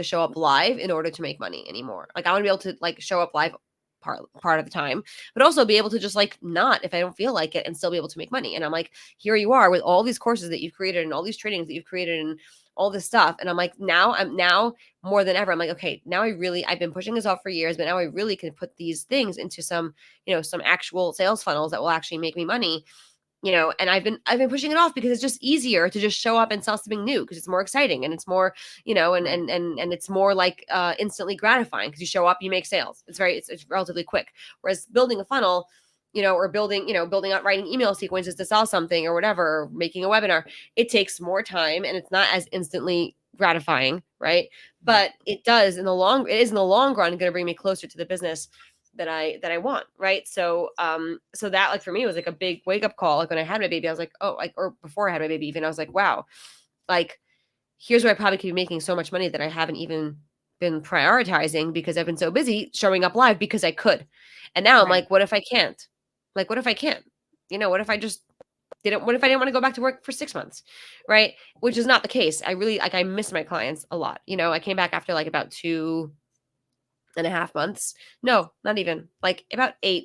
Speaker 2: show up live in order to make money anymore. Like I want to be able to like show up live part of the time, but also be able to just like not if I don't feel like it and still be able to make money. And I'm like, here you are with all these courses that you've created and all these trainings that you've created and all this stuff. And I'm like, now more than ever, I'm like, okay, now I've been pushing this off for years, but now I really can put these things into some actual sales funnels that will actually make me money. And I've been pushing it off because it's just easier to just show up and sell something new because it's more exciting and it's more, and
Speaker 1: Right.
Speaker 2: and it's more like instantly gratifying because you show up, you make sales. It's relatively quick. Whereas building a funnel, or building out writing email sequences to sell something or whatever, or making a webinar, it takes more time and it's not as instantly gratifying, right? But it is in the long run going to bring me closer to the business that I want, right? So so that like for me was like a big wake up call. Like when I had my baby, I was like, oh, like, or before I had my baby even, I was like, wow, like here's where I probably could be making so much money that I haven't even been prioritizing because I've been so busy showing up live because I could. And now I'm
Speaker 1: Right.
Speaker 2: like, what if I can't? Like what if I can't? What if I just didn't what if I didn't want to go back to work for 6 months? Right? Which is not the case. I really like I miss my clients a lot. I came back after like about 2.5 months. No, not even. Like about 8.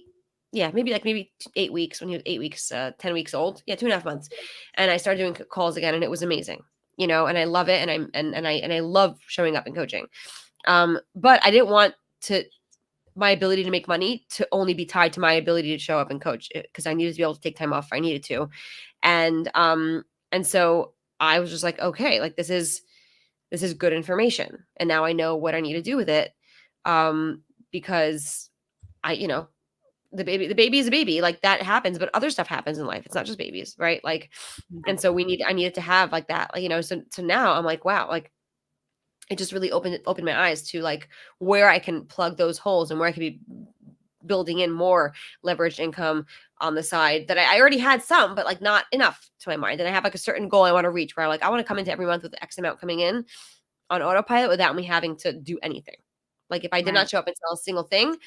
Speaker 2: Yeah, maybe 8 weeks when he was 8 weeks, 10 weeks old. Yeah, 2.5 months. And I started doing calls again and it was amazing. And I love it. And I love showing up and coaching. But I didn't want to my ability to make money to only be tied to my ability to show up and coach because I needed to be able to take time off if I needed to. And so I was just like, okay, like this is good information. And now I know what I need to do with it. Because the baby is a baby, like that happens, but other stuff happens in life. It's not just babies, right? Like, and so I needed to have like that, like, so now I'm like, wow, like it just really opened my eyes to like where I can plug those holes and where I could be building in more leveraged income on the side that I already had some, but like not enough to my mind. And I have like a certain goal I want to reach where I want to come into every month with X amount coming in on autopilot without me having to do anything. Like if I did
Speaker 1: Right.
Speaker 2: not show up and sell a single thing,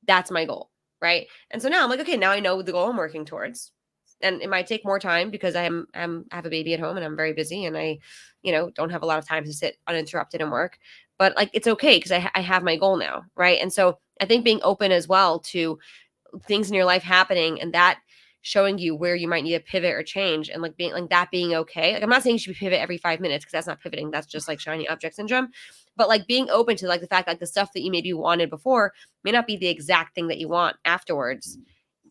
Speaker 2: that's my goal. Right. And so now I'm like, okay, now I know the goal I'm working towards. and it might take more time because I have a baby at home and I'm very busy and I, don't have a lot of time to sit uninterrupted and work. But like, it's okay because I have my goal now, right? And so I think being open as well to things in your life happening and that showing you where you might need to pivot or change, and like being like that being okay. Like I'm not saying you should pivot every 5 minutes because that's not pivoting. That's just like shiny object syndrome. But like being open to like the fact like the stuff that you maybe wanted before may not be the exact thing that you want afterwards.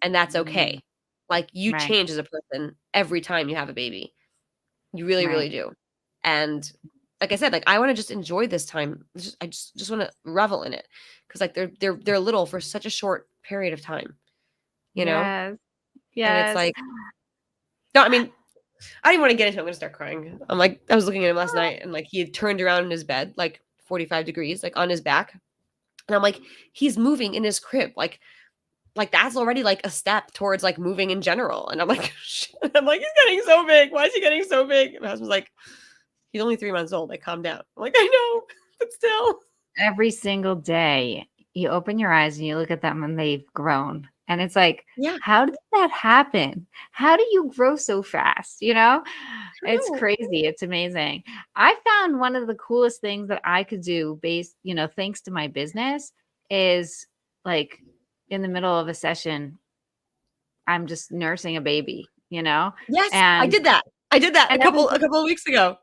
Speaker 2: And that's okay. Like you
Speaker 1: Right.
Speaker 2: change as a person every time you have a baby. You really,
Speaker 1: Right.
Speaker 2: really do. And like I said, like I want to just enjoy this time. I just want to revel in it. Cause like they're little for such a short period of time,
Speaker 1: Yes.
Speaker 2: And it's
Speaker 1: Yes.
Speaker 2: like, no, I mean, I didn't want to get into it. I'm gonna start crying. I'm like, I was looking at him last night and like he had turned around in his bed, like 45 degrees, like on his back. And I'm like, he's moving in his crib. Like that's already like a step towards like moving in general. And I'm like, I'm like, he's getting so big. Why is he getting so big? And my husband's like, he's only 3 months old. Like, calm down. I'm like, I know, but still.
Speaker 1: Every single day, you open your eyes and you look at them and they've grown. And it's like,
Speaker 2: Yeah.
Speaker 1: how did that happen? How do you grow so fast? It's
Speaker 2: True.
Speaker 1: crazy. It's amazing. I found one of the coolest things that I could do thanks to my business is like in the middle of a session, I'm just nursing a baby,
Speaker 2: Yes, I
Speaker 1: and
Speaker 2: did that. I did that a
Speaker 1: and
Speaker 2: couple of weeks ago.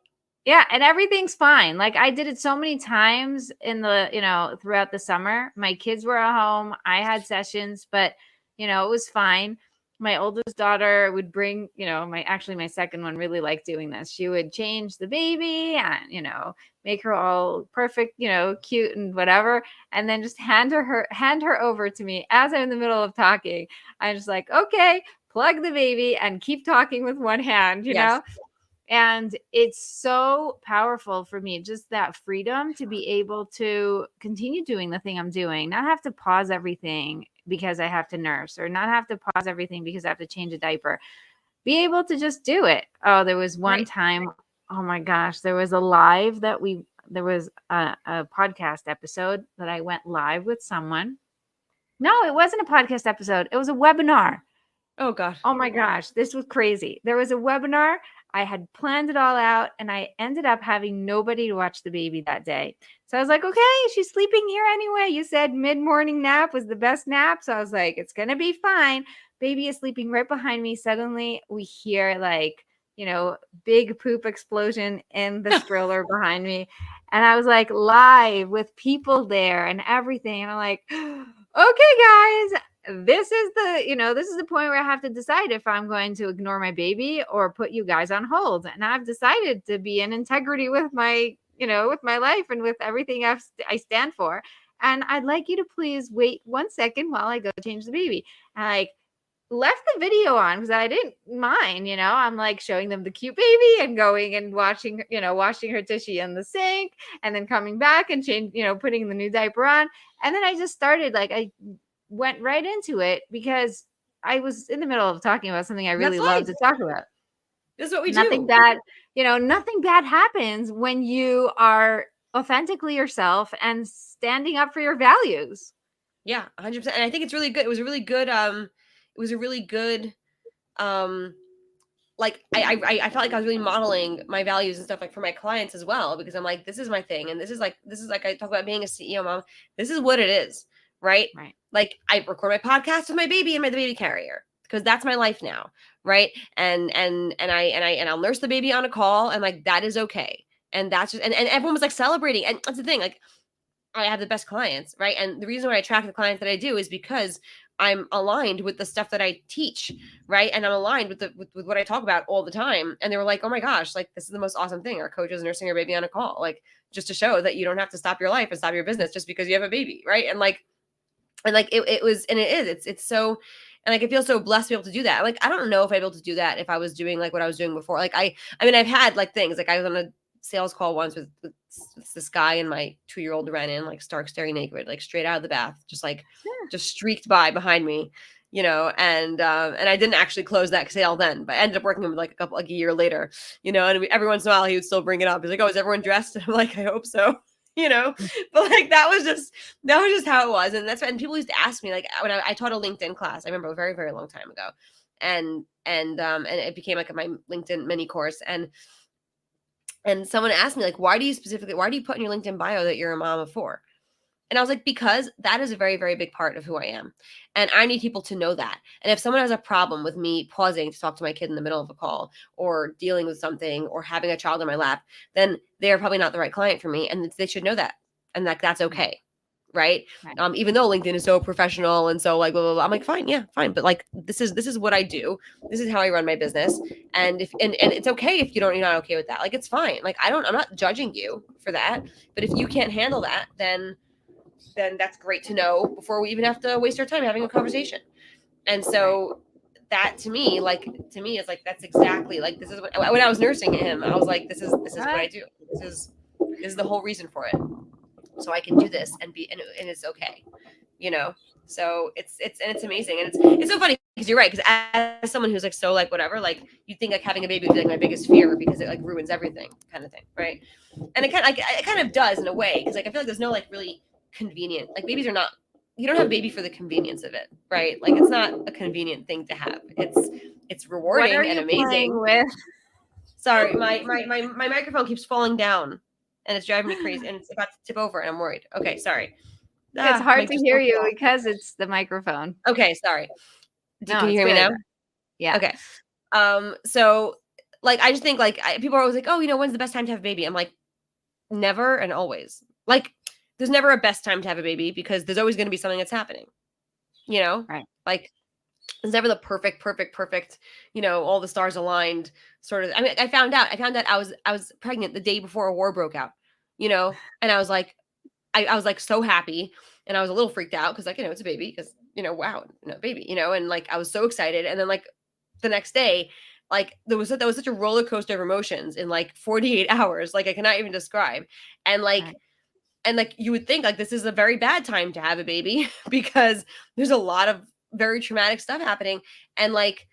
Speaker 1: yeah, and everything's fine. Like I did it so many times throughout the summer. My kids were at home. I had sessions, but it was fine. My oldest daughter would bring, my second one really liked doing this. She would change the baby and, make her all perfect, cute and whatever, and then just hand her over to me as I'm in the middle of talking. I'm just like, okay, plug the baby and keep talking with one hand,
Speaker 2: Yes.
Speaker 1: And it's so powerful for me, just that freedom to be able to continue doing the thing I'm doing, not have to pause everything because I have to nurse, or not have to pause everything because I have to change a diaper. Be able to just do it. Oh, there was one time, oh my gosh, there was a podcast episode that I went live with someone. No, it wasn't a podcast episode. It was a webinar.
Speaker 2: Oh God.
Speaker 1: Oh my gosh, this was crazy. There was a webinar. I had planned it all out and I ended up having nobody to watch the baby that day. So I was like, okay, she's sleeping here anyway. You said mid-morning nap was the best nap. So I was like, it's going to be fine. Baby is sleeping right behind me. Suddenly we hear big poop explosion in the stroller behind me. And I was like live with people there and everything. And I'm like, okay, guys, this is the point where I have to decide if I'm going to ignore my baby or put you guys on hold. And I've decided to be in integrity with my life and with everything I stand for. And I'd like you to please wait 1 second while I go change the baby. And I left the video on because I didn't mind, I'm like showing them the cute baby and going and washing her tushy in the sink and then coming back and putting the new diaper on. And then I just started I went right into it because I was in the middle of talking about something I really love to talk about.
Speaker 2: This is what we
Speaker 1: nothing
Speaker 2: do.
Speaker 1: Nothing bad happens when you are authentically yourself and standing up for your values.
Speaker 2: Yeah, 100%. And I think it's really good. It was a really good, like I felt like I was really modeling my values and stuff like for my clients as well, because I'm like, this is my thing. And this is like I talk about being a CEO mom. This is what it is. Right. Like I record my podcast with my baby and the baby carrier because that's my life now. Right. And I'll nurse the baby on a call and like, that is okay. And that's just, and everyone was like celebrating. And that's the thing. Like I have the best clients. Right. And the reason why I attract the clients that I do is because I'm aligned with the stuff that I teach, right? And I'm aligned with with what I talk about all the time. And they were like, oh my gosh, like this is the most awesome thing. Our coach is nursing her baby on a call, like just to show that you don't have to stop your life and stop your business just because you have a baby, right? And it was, and it is, it's so, and like I feel so blessed to be able to do that. Like I don't know if I'd be able to do that if I was doing like what I was doing before. Like I mean, I've had like things like I was on a sales call once with this guy, and my 2-year-old ran in like stark staring naked, like straight out of the bath, just streaked by behind me, and I didn't actually close that sale then, but I ended up working with like a year later, and every once in a while he would still bring it up. He's like, oh, is everyone dressed? And I'm like, I hope so. But like that was just how it was. And that's when people used to ask me, like when I taught a LinkedIn class, I remember a very, very long time ago. and it became like my LinkedIn mini course. And someone asked me, like, why do you put in your LinkedIn bio that you're a mom of 4? And I was like, because that is a very, very big part of who I am. And I need people to know that. And if someone has a problem with me pausing to talk to my kid in the middle of a call, or dealing with something, or having a child in my lap, then they're probably not the right client for me. And they should know that. And that's okay. Right. Even though LinkedIn is so professional and so like, blah, blah, blah, I'm like, fine. Yeah, fine. But like, this is what I do. This is how I run my business. And and it's okay if you're not okay with that. Like, it's fine. Like, I'm not judging you for that. But if you can't handle that, then that's great to know before we even have to waste our time having a conversation. And so that to me is like, that's exactly like, this is what, when I was nursing him, I was like, this is what I do. This is the whole reason for it. So I can do this and it's okay, so it's amazing. And it's so funny because you're right. Because as someone who's like, so like whatever, like, you think like having a baby would be like my biggest fear because it like ruins everything kind of thing. Right. And it kind of does in a way. Cause like, I feel like there's no like really convenient, like, babies are not, you don't have baby for the convenience of it. Right. Like, it's not a convenient thing to have. It's rewarding and amazing.
Speaker 1: With?
Speaker 2: Sorry. My microphone keeps falling down and it's driving me crazy and it's about to tip over and I'm worried. Okay. Sorry.
Speaker 1: It's hard to hear you because it's the microphone.
Speaker 2: Okay, sorry. Can you hear me now?
Speaker 1: Yeah.
Speaker 2: Okay. So like, I just think like, people are always like, oh, when's the best time to have a baby? I'm like, never and always. Like, there's never a best time to have a baby because there's always going to be something that's happening.
Speaker 1: Right.
Speaker 2: Like, there's never the perfect, all the stars aligned sort of. I mean, I found out I was pregnant the day before a war broke out, and I was like, I was like so happy, and I was a little freaked out because like, it's a baby because, wow, baby, and like, I was so excited. And then like the next day, like, that was such a roller coaster of emotions in like 48 hours. Like, I cannot even describe. And like, and like, you would think like this is a very bad time to have a baby because there's a lot of very traumatic stuff happening. And like,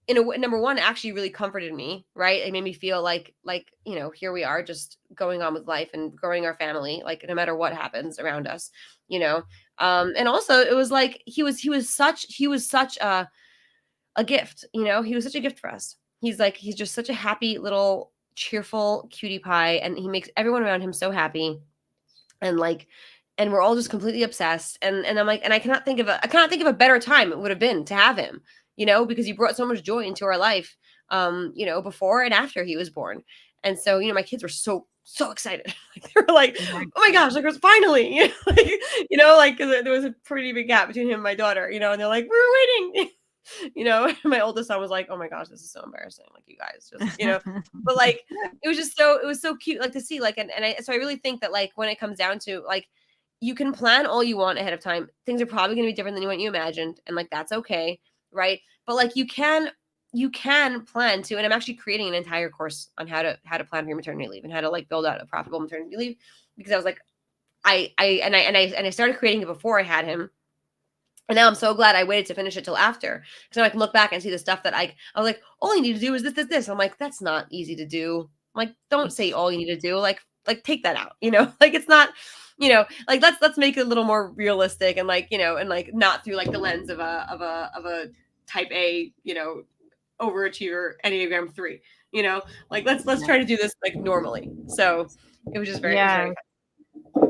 Speaker 2: number one, it actually really comforted me, right? It made me feel like, here we are just going on with life and growing our family, like, no matter what happens around us, and also it was like, he was such a gift, he was such a gift for us. He's just such a happy little cheerful cutie pie, and he makes everyone around him so happy. And like, and we're all just completely obsessed. And I'm like, and I cannot think of a better time it would have been to have him, because he brought so much joy into our life, before and after he was born. And so, my kids were so excited. Like, they were like, oh my gosh, like, finally, like, cause there was a pretty big gap between him and my daughter, and they're like, we were waiting. My oldest son was like, oh my gosh, this is so embarrassing. Like, you guys just, but like, it was so cute, like, to see, like, so I really think that, like, when it comes down to, like, you can plan all you want ahead of time. Things are probably going to be different than what you imagined. And like, that's okay. Right. But like, you can plan to, and I'm actually creating an entire course on how to plan for your maternity leave and how to like build out a profitable maternity leave, because I was like, I started creating it before I had him. And now I'm so glad I waited to finish it till after, because I can look back and see the stuff that I was like, all you need to do is this. I'm like, that's not easy to do. I'm like, don't say all you need to do. Like take that out, like, it's not, like, let's make it a little more realistic, and like, and like, not through like the lens of a type A, overachiever Enneagram 3, like, let's try to do this like normally. So it was just very, very fun.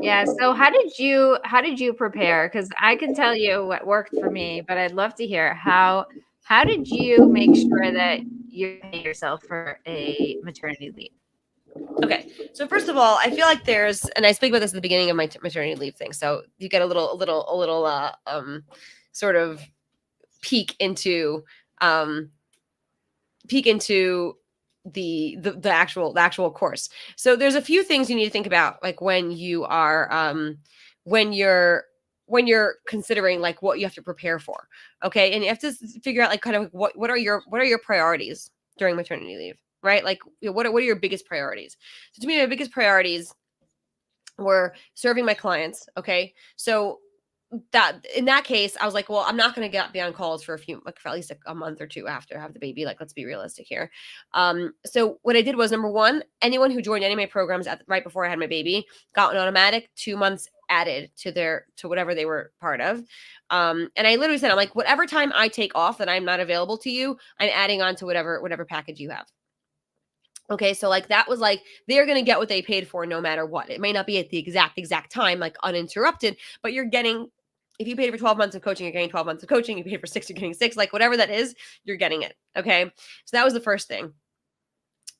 Speaker 1: Yeah. So how did you prepare? Because I can tell you what worked for me, but I'd love to hear how did you make sure that you pay yourself for a maternity leave?
Speaker 2: Okay. So first of all, I feel like there's, and I speak about this at the beginning of my maternity leave thing. So you get a little sort of peek into the actual course. So there's a few things you need to think about, like, when you are when you're considering like what you have to prepare for. Okay. And you have to figure out like kind of what are your priorities during maternity leave, right? Like, what are your biggest priorities? So to me, my biggest priorities were serving my clients. Okay. So that in that case, I was like, well, I'm not going to be on calls for at least a month or two after I have the baby. Like, let's be realistic here. So what I did was, number one, anyone who joined any of my programs right before I had my baby got an automatic 2 months added to whatever they were part of. And I literally said, I'm like, whatever time I take off that I'm not available to you, I'm adding on to whatever package you have. Okay, so like that was like they're gonna get what they paid for no matter what. It may not be at the exact time, like uninterrupted, but you're getting. If you paid for 12 months of coaching, you're getting 12 months of coaching. You paid for 6, you're getting 6. Like whatever that is, you're getting it. Okay, so that was the first thing.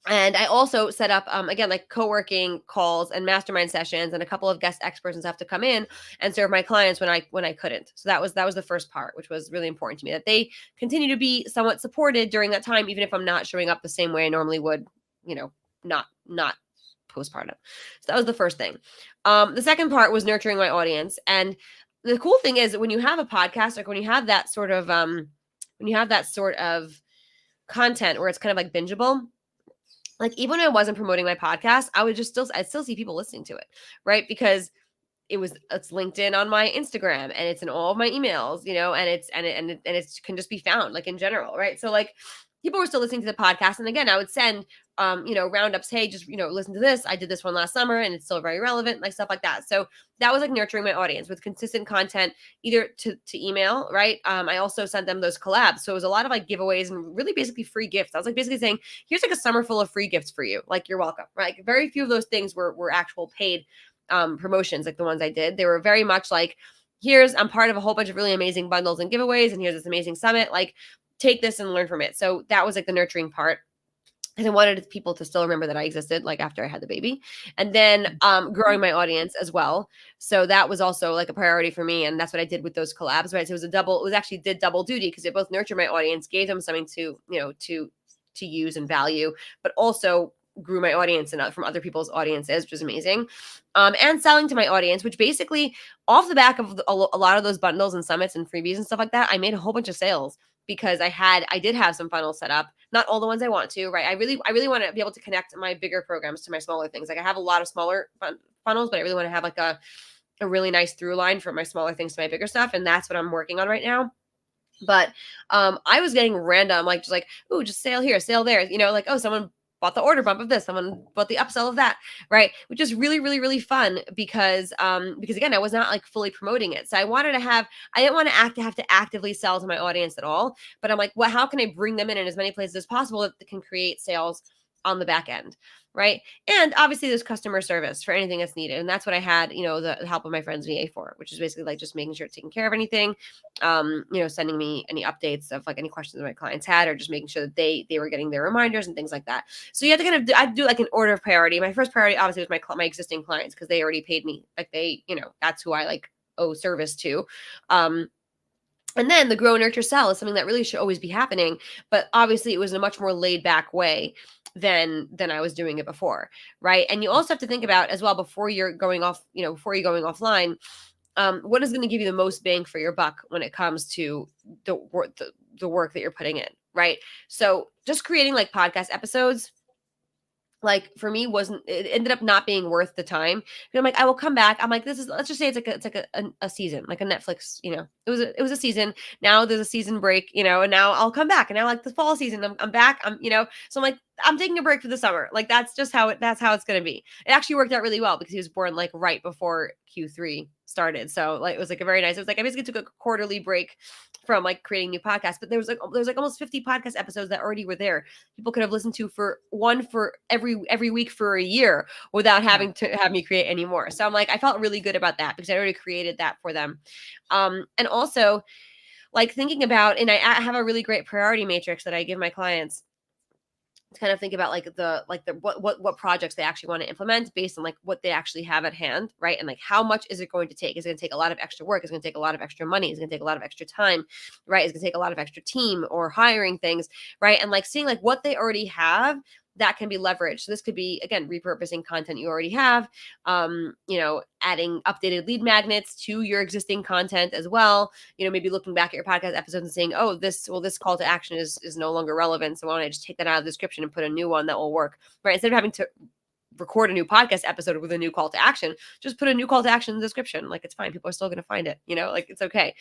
Speaker 2: And I also set up again like co-working calls and mastermind sessions, and a couple of guest experts and stuff to come in and serve my clients when I couldn't. So that was the first part, which was really important to me, that they continue to be somewhat supported during that time, even if I'm not showing up the same way I normally would, not postpartum. So that was the first thing. The second part was nurturing my audience. And the cool thing is that when you have a podcast, like when you have that sort of content where it's kind of like bingeable, like even when I wasn't promoting my podcast, I'd still see people listening to it, right? Because it's linked in on my Instagram and it's in all of my emails, and it can just be found like in general, right? So like people were still listening to the podcast. And again, I would send roundups, hey, just listen to this. I did this one last summer and it's still very relevant, like stuff like that. So that was like nurturing my audience with consistent content, either to email, right? I also sent them those collabs. So it was a lot of like giveaways and really basically free gifts. I was like basically saying, here's like a summer full of free gifts for you. Like you're welcome, right? Like, very few of those things were actual paid promotions, like the ones I did. They were very much like, I'm part of a whole bunch of really amazing bundles and giveaways, and here's this amazing summit. Like, take this and learn from it. So that was like the nurturing part. And I wanted people to still remember that I existed, like after I had the baby. And then growing my audience as well. So that was also like a priority for me. And that's what I did with those collabs, right? So did double duty, because it both nurtured my audience, gave them something to use and value, but also grew my audience and from other people's audiences, which was amazing. And selling to my audience, which basically off the back of a lot of those bundles and summits and freebies and stuff like that, I made a whole bunch of sales, because I did have some funnels set up, not all the ones I want to, right? I really want to be able to connect my bigger programs to my smaller things. Like I have a lot of smaller funnels, but I really want to have like a really nice through line from my smaller things to my bigger stuff. And that's what I'm working on right now. But I was getting random, like just like, ooh, just sale here, sale there, like, oh, someone bought the order bump of this, someone bought the upsell of that, right? Which is really, really, really fun because again, I was not like fully promoting it. So I didn't want to have to actively sell to my audience at all, but I'm like, well, how can I bring them in as many places as possible that can create sales on the back end, right? And obviously there's customer service for anything that's needed. And that's what I had, the help of my friends VA for, which is basically like just making sure it's taking care of anything, sending me any updates of like any questions that my clients had, or just making sure that they were getting their reminders and things like that. So you have to I do like an order of priority. My first priority obviously was my existing clients, because they already paid me. Like that's who I like owe service to. And then the grow, nurture, sell is something that really should always be happening. But obviously it was in a much more laid back way than I was doing it before. Right. And you also have to think about as well, before you're going offline, what is going to give you the most bang for your buck when it comes to the work that you're putting in. Right. So just creating like podcast episodes, like for me it ended up not being worth the time. I'm like, I will come back. I'm like, let's just say it's like a season, like a Netflix, it was a season. Now there's a season break, and now I'll come back, and now like the fall season, I'm back. So I'm like, I'm taking a break for the summer. Like that's how it's going to be. It actually worked out really well, because he was born like right before Q3 started. So like, it was like it was like, I basically took a quarterly break from like creating new podcasts, but there was like almost 50 podcast episodes that already were there. People could have listened to for every week for a year without having to have me create any more. So I'm like, I felt really good about that, because I already created that for them. And also like thinking about, and I have a really great priority matrix that I give my clients to kind of think about what projects they actually want to implement based on like what they actually have at hand, right? And like, how much is it going to take? Is it going to take a lot of extra work? Is it going to take a lot of extra money? Is it going to take a lot of extra time, right? Is it going to take a lot of extra team or hiring things, right? And like seeing like what they already have that can be leveraged. So this could be, again, repurposing content you already have, adding updated lead magnets to your existing content as well. Maybe looking back at your podcast episodes and saying, oh, this call to action is no longer relevant. So why don't I just take that out of the description and put a new one that will work, right? Instead of having to record a new podcast episode with a new call to action, just put a new call to action in the description. Like, it's fine. People are still going to find it, like it's okay.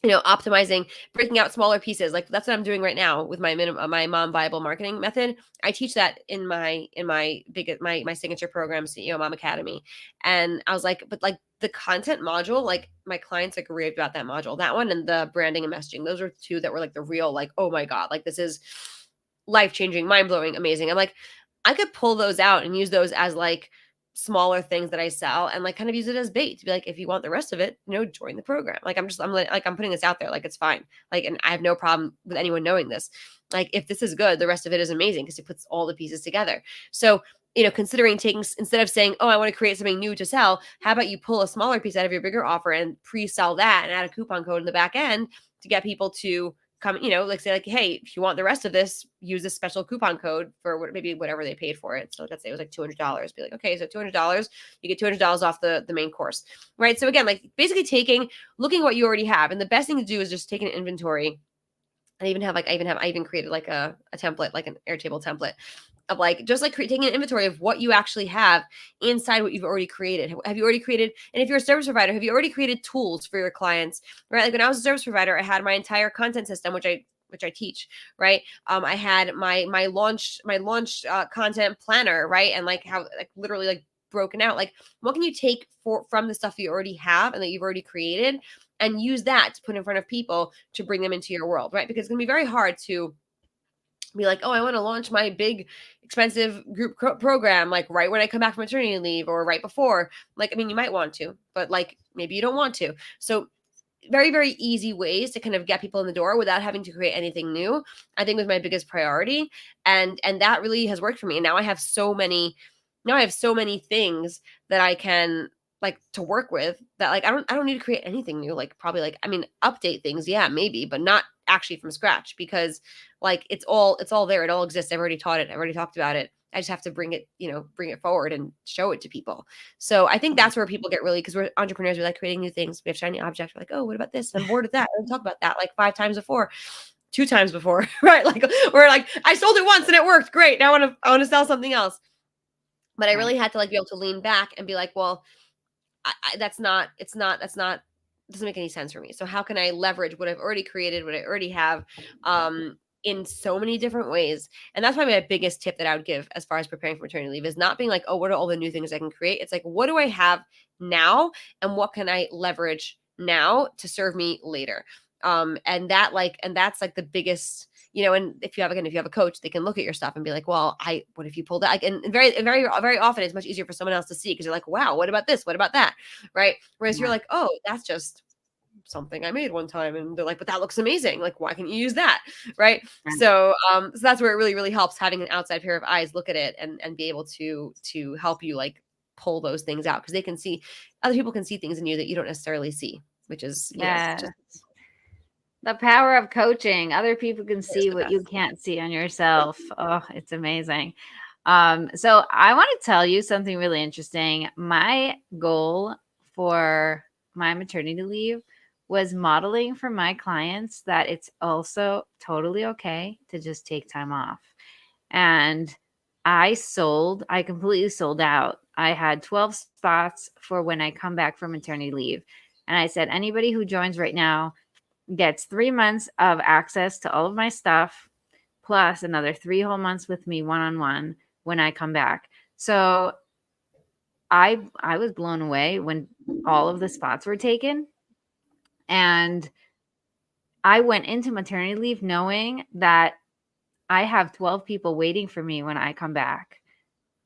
Speaker 2: optimizing, breaking out smaller pieces. Like that's what I'm doing right now with my mom viable marketing method. I teach that in my my signature program, CEO Mom Academy. And I was like, but like the content module, like my clients like raved about that module, that one, and the branding and messaging. Those are two that were like the real, like, oh my God, like this is life-changing, mind-blowing, amazing. I'm like, I could pull those out and use those as like smaller things that I sell and like kind of use it as bait to be like, if you want the rest of it, join the program. Like I'm putting this out there. Like it's fine. Like, and I have no problem with anyone knowing this. Like if this is good, the rest of it is amazing because it puts all the pieces together. So, considering taking, instead of saying, oh, I want to create something new to sell, how about you pull a smaller piece out of your bigger offer and pre-sell that and add a coupon code in the back end to get people to come, like say like, hey, if you want the rest of this, use this special coupon code for maybe whatever they paid for it. So let's say it was like $200. Be like, okay, so $200, you get $200 off the main course, right? So again, like basically looking at what you already have, and the best thing to do is just take an inventory. I even created like a template, like an Airtable template of like, just like taking an inventory of what you actually have inside what you've already created. Have you already created, and if you're a service provider, have you already created tools for your clients, right? Like when I was a service provider, I had my entire content system, which I teach, right? I had my launch content planner, right? And like how like literally like broken out, like what can you take from the stuff you already have and that you've already created and use that to put in front of people to bring them into your world, right? Because it's gonna be very hard to be like, oh, I want to launch my big expensive group program like right when I come back from maternity leave or right before. Like, I mean, you might want to, but like maybe you don't want to. So very, very easy ways to kind of get people in the door without having to create anything new, I think was my biggest priority. And that really has worked for me. And now I have so many things that I can like to work with that like I don't need to create anything new. Like probably like, I mean, update things, yeah, maybe, but not actually from scratch, because like it's all there. It all exists. I've already taught it. I've already talked about it. I just have to bring it forward and show it to people. So I think that's where people get really, because we're entrepreneurs, we like creating new things. We have shiny objects. We're like, oh, what about this? I'm bored with that. I didn't talk about that like 5 times before, 2 times before, right? Like we're like, I sold it once and it worked great. Now I want to sell something else. But I really had to like be able to lean back and be like, well, doesn't make any sense for me. So how can I leverage what I've already created, what I already have, in so many different ways? And that's probably my biggest tip that I would give as far as preparing for maternity leave, is not being like, oh, what are all the new things I can create? It's like, what do I have now and what can I leverage now to serve me later? And that's like the biggest, and if you have a coach, they can look at your stuff and be like, well, what if you pulled that? Like, and very, very, very often it's much easier for someone else to see, because you're like, wow, what about this? What about that? Right. Whereas you're like, oh, that's just something I made one time. And they're like, but that looks amazing. Like, why can't you use that? Right. So that's where it really, really helps having an outside pair of eyes look at it and be able to help you like pull those things out, because other people can see things in you that you don't necessarily see, which is, just
Speaker 1: the power of coaching. Other people can see what you can't see on yourself. Oh, it's amazing. So I want to tell you something really interesting. My goal for my maternity leave was modeling for my clients that it's also totally okay to just take time off. And I completely sold out. I had 12 spots for when I come back from maternity leave. And I said, anybody who joins right now gets 3 months of access to all of my stuff, plus another 3 whole months with me one-on-one when I come back. So I was blown away when all of the spots were taken. And I went into maternity leave knowing that I have 12 people waiting for me when I come back.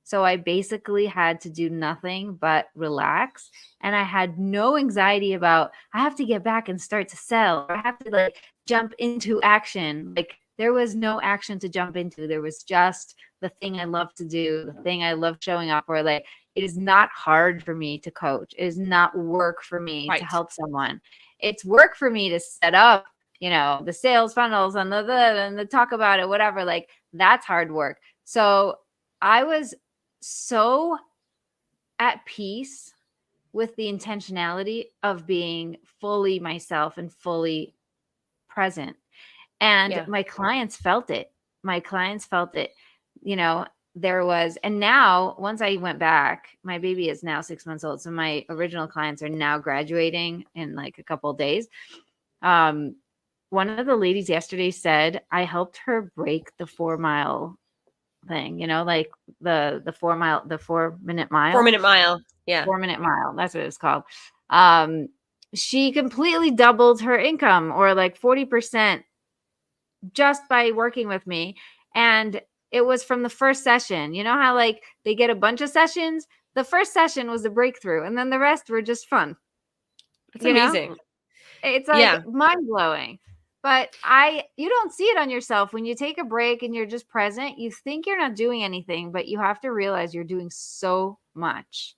Speaker 1: So I basically had to do nothing but relax. And I had no anxiety about, I have to get back and start to sell, or I have to like jump into action. Like there was no action to jump into. There was just the thing I love to do, the thing I love showing up for. Like it is not hard for me to coach. It is not work for me to help someone. It's work for me to set up, the sales funnels and the talk about it, whatever. Like that's hard work. So I was so at peace with the intentionality of being fully myself and fully present. And my clients felt it. And now once I went back, my baby is now 6 months old. So my original clients are now graduating in like a couple of days. One of the ladies yesterday said I helped her break the 4 mile thing, like the 4 minute mile.
Speaker 2: 4 minute mile. Yeah.
Speaker 1: 4 minute mile. That's what it's called. She completely doubled her income, or like 40%, just by working with me. And it was from the first session. You know how like they get a bunch of sessions? The first session was the breakthrough, and then the rest were just fun.
Speaker 2: It's amazing.
Speaker 1: It's like mind blowing. But you don't see it on yourself when you take a break and you're just present. You think you're not doing anything, but you have to realize you're doing so much.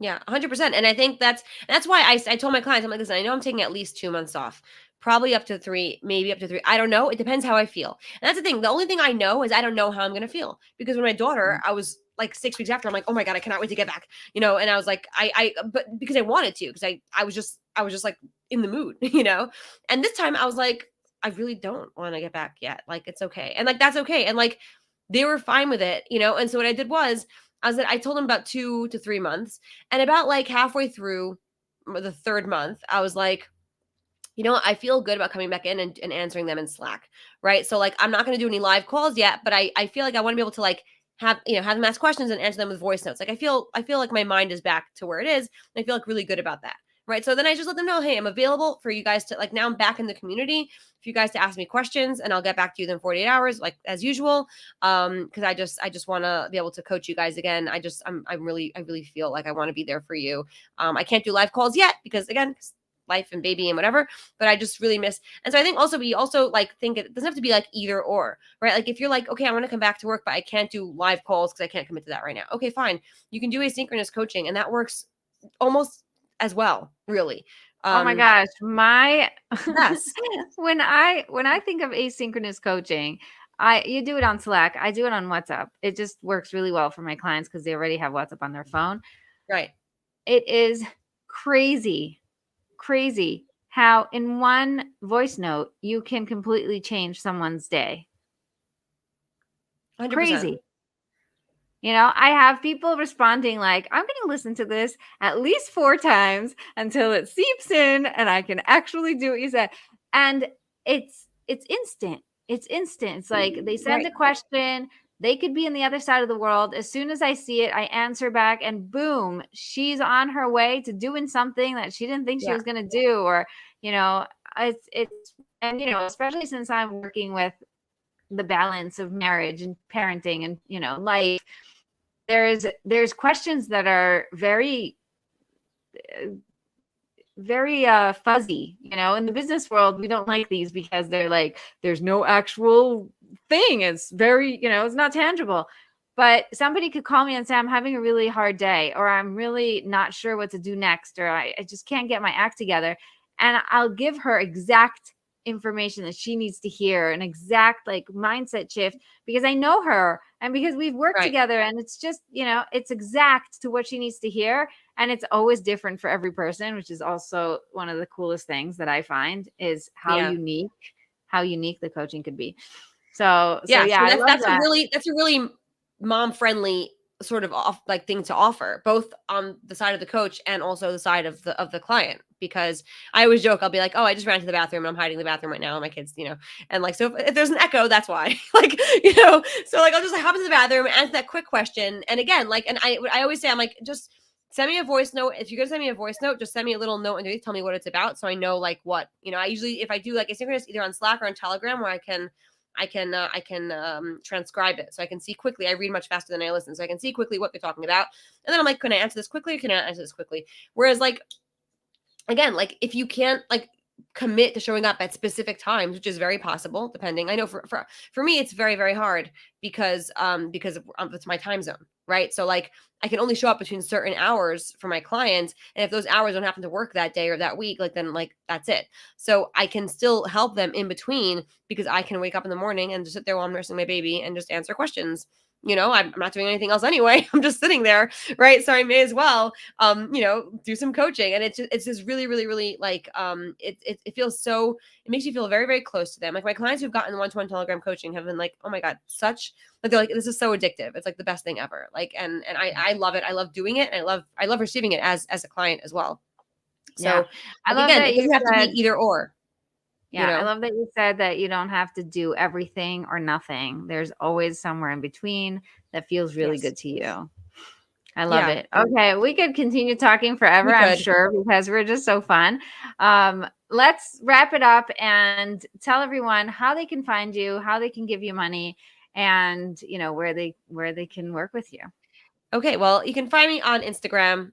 Speaker 2: Yeah, 100%. And I think that's why I told my clients, I'm like, listen, I know I'm taking at least 2 months off, probably up to 3, maybe up to 3. I don't know. It depends how I feel. And that's the thing. The only thing I know is I don't know how I'm going to feel, because when my daughter, I was like 6 weeks after, I'm like, oh my God, I cannot wait to get back, and I was like, but because I wanted to, because I was just like in the mood, and this time I was like, I really don't want to get back yet. Like, it's okay. And like, that's okay. And like, they were fine with it, and so what I did was, I told them about 2 to 3 months, and about like halfway through the 3rd month, I was like, I feel good about coming back in and answering them in Slack, right? So like, I'm not going to do any live calls yet, but I feel like I want to be able to like have them ask questions and answer them with voice notes. Like, I feel like my mind is back to where it is, and I feel like really good about that. Right. So then I just let them know, hey, I'm available for you guys to, like, now I'm back in the community for you guys to ask me questions, and I'll get back to you in 48 hours, like as usual. Cause I just want to be able to coach you guys again. I really feel like I want to be there for you. I can't do live calls yet because, again, life and baby and whatever, but I just really miss. And so I think also, we also like think it doesn't have to be like either or, right? Like, if you're like, okay, I want to come back to work, but I can't do live calls because I can't commit to that right now. Okay, fine. You can do asynchronous coaching, and that works almost as well, really.
Speaker 1: Oh my gosh,
Speaker 2: yes.
Speaker 1: when I think of asynchronous coaching, you do it on Slack. I do it on WhatsApp. It just works really well for my clients because they already have WhatsApp on their phone.
Speaker 2: Right.
Speaker 1: It is crazy how in one voice note you can completely change someone's day.
Speaker 2: 100%.
Speaker 1: Crazy. I have people responding like, I'm going to listen to this at least 4 times until it seeps in and I can actually do what you said. And it's instant. It's instant. It's like they send a question. They could be in the other side of the world. As soon as I see it, I answer back, and boom, she's on her way to doing something that she didn't think she was going to do. Or, and especially since I'm working with the balance of marriage and parenting and, life, there's questions that are very, very fuzzy. In the business world, we don't like these because they're like, there's no actual thing. It's very, it's not tangible. But somebody could call me and say, I'm having a really hard day, or I'm really not sure what to do next, or I just can't get my act together. And I'll give her exact information that she needs to hear, an exact like mindset shift, because I know her and because we've worked together, and it's just, it's exact to what she needs to hear. And it's always different for every person, which is also one of the coolest things that I find, is how unique the coaching could be. So
Speaker 2: that's
Speaker 1: that.
Speaker 2: a really mom friendly sort of thing to offer, both on the side of the coach and also the side of the client. Because I always joke, I'll be like, oh, I just ran to the bathroom and I'm hiding in the bathroom right now, and my kids, and like, so if there's an echo, that's why. Like, so like, I'll just like hop into the bathroom, answer that quick question, and again, like, and I always say, I'm like, just send me a voice note. If you're gonna send me a voice note, just send me a little note and tell me what it's about, so I know like what, I usually, if I do like asynchronous, either on Slack or on Telegram, where I can transcribe it, so I can see quickly. I read much faster than I listen, so I can see quickly what they're talking about. And then I'm like, can I answer this quickly? Or can I answer this quickly? Whereas like, again, like, if you can't like commit to showing up at specific times, which is very possible, depending. I know for me, it's very, very hard because it's my time zone, right? So like, I can only show up between certain hours for my clients, and if those hours don't happen to work that day or that week, like, then like, that's it. So I can still help them in between, because I can wake up in the morning and just sit there while I'm nursing my baby and just answer questions. I'm not doing anything else anyway. I'm just sitting there, right? So I may as well, do some coaching. And it's just really, really, really like, it feels so, it makes you feel very, very close to them. Like, my clients who've gotten the one-to-one Telegram coaching have been like, oh my God, they're like, this is so addictive. It's like the best thing ever. Like, and I love it. I love doing it. And I love receiving it as a client as well. So
Speaker 1: I love
Speaker 2: again,
Speaker 1: that
Speaker 2: it doesn't have to be either or.
Speaker 1: Yeah, I love that you said that you don't have to do everything or nothing. There's always somewhere in between that feels really
Speaker 2: Yes.
Speaker 1: good to you. I love
Speaker 2: Yeah.
Speaker 1: it. Okay, we could continue talking forever,
Speaker 2: We
Speaker 1: I'm
Speaker 2: could.
Speaker 1: sure, because we're just so fun. Let's wrap it up and tell everyone how they can find you, how they can give you money, and where they can work with you.
Speaker 2: Okay, well, you can find me on Instagram.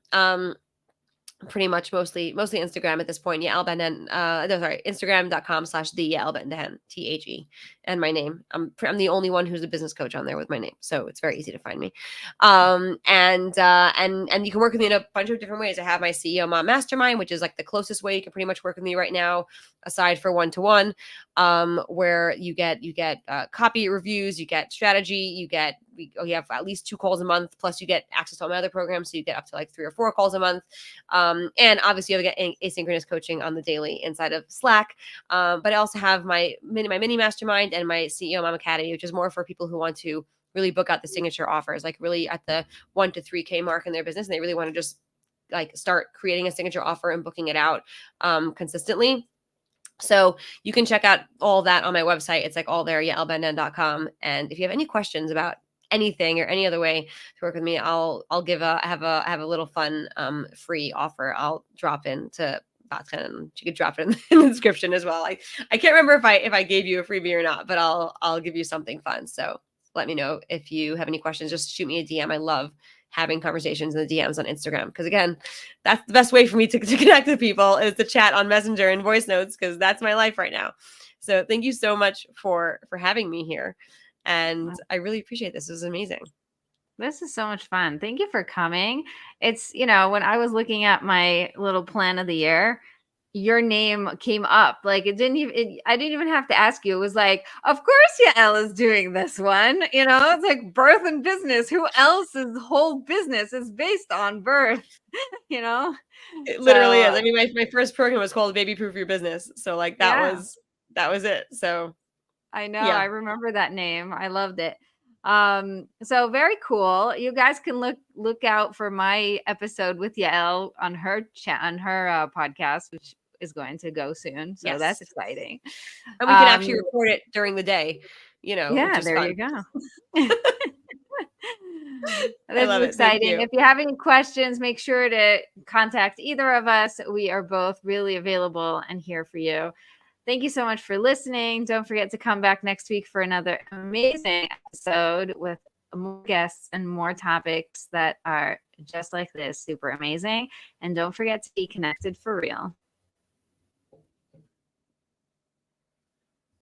Speaker 2: Pretty much mostly Instagram at this point. Yael Bendahan, no, sorry, Instagram.com/the Yael Bendahan, THE, and my name. I'm the only one who's a business coach on there with my name, so it's very easy to find me. And you can work with me in a bunch of different ways. I have my CEO Mom Mastermind, which is like the closest way you can pretty much work with me right now, aside for one-to-one, where you get copy reviews, you get strategy, you have at least 2 calls a month, plus you get access to all my other programs, so you get up to like 3 or 4 calls a month. And obviously you get asynchronous coaching on the daily inside of Slack. But I also have my mini mastermind and my CEO Mom Academy, which is more for people who want to really book out the signature offers, like really at the 1 to 3K mark in their business. And they really want to just like start creating a signature offer and booking it out consistently. So you can check out all that on my website. It's like all there, yaelbendahan.com. And if you have any questions about anything or any other way to work with me, I have a little fun free offer I'll drop in to Bat-Chen. You could drop it in the description as well. I can't remember if I gave you a freebie or not, but I'll give you something fun. So let me know if you have any questions. Just shoot me a DM. I love having conversations in the DMs on Instagram, because again, that's the best way for me to connect with people, is to chat on Messenger and voice notes, because that's my life right now. So thank you so much for having me here, and I really appreciate this. This is amazing.
Speaker 1: This is so much fun. Thank you for coming. It's, when I was looking at my little plan of the year, your name came up. Like I didn't even have to ask you. It was like, of course Yael is doing this one. It's like birth and business. Who else's whole business is based on birth?
Speaker 2: It literally is. I mean, my first program was called Baby Proof Your Business. So like that was it. So
Speaker 1: I know. Yeah. I remember that name. I loved it. So very cool. You guys can look out for my episode with Yael on her podcast, which is going to go soon. So that's exciting.
Speaker 2: And we can actually record it during the day,
Speaker 1: Yeah,
Speaker 2: which is
Speaker 1: there
Speaker 2: fun.
Speaker 1: you go. This is exciting. If you have any questions, make sure to contact either of us. We are both really available and here for you. Thank you so much for listening. Don't forget to come back next week for another amazing episode with more guests and more topics that are just like this, super amazing. And don't forget to be connected for real.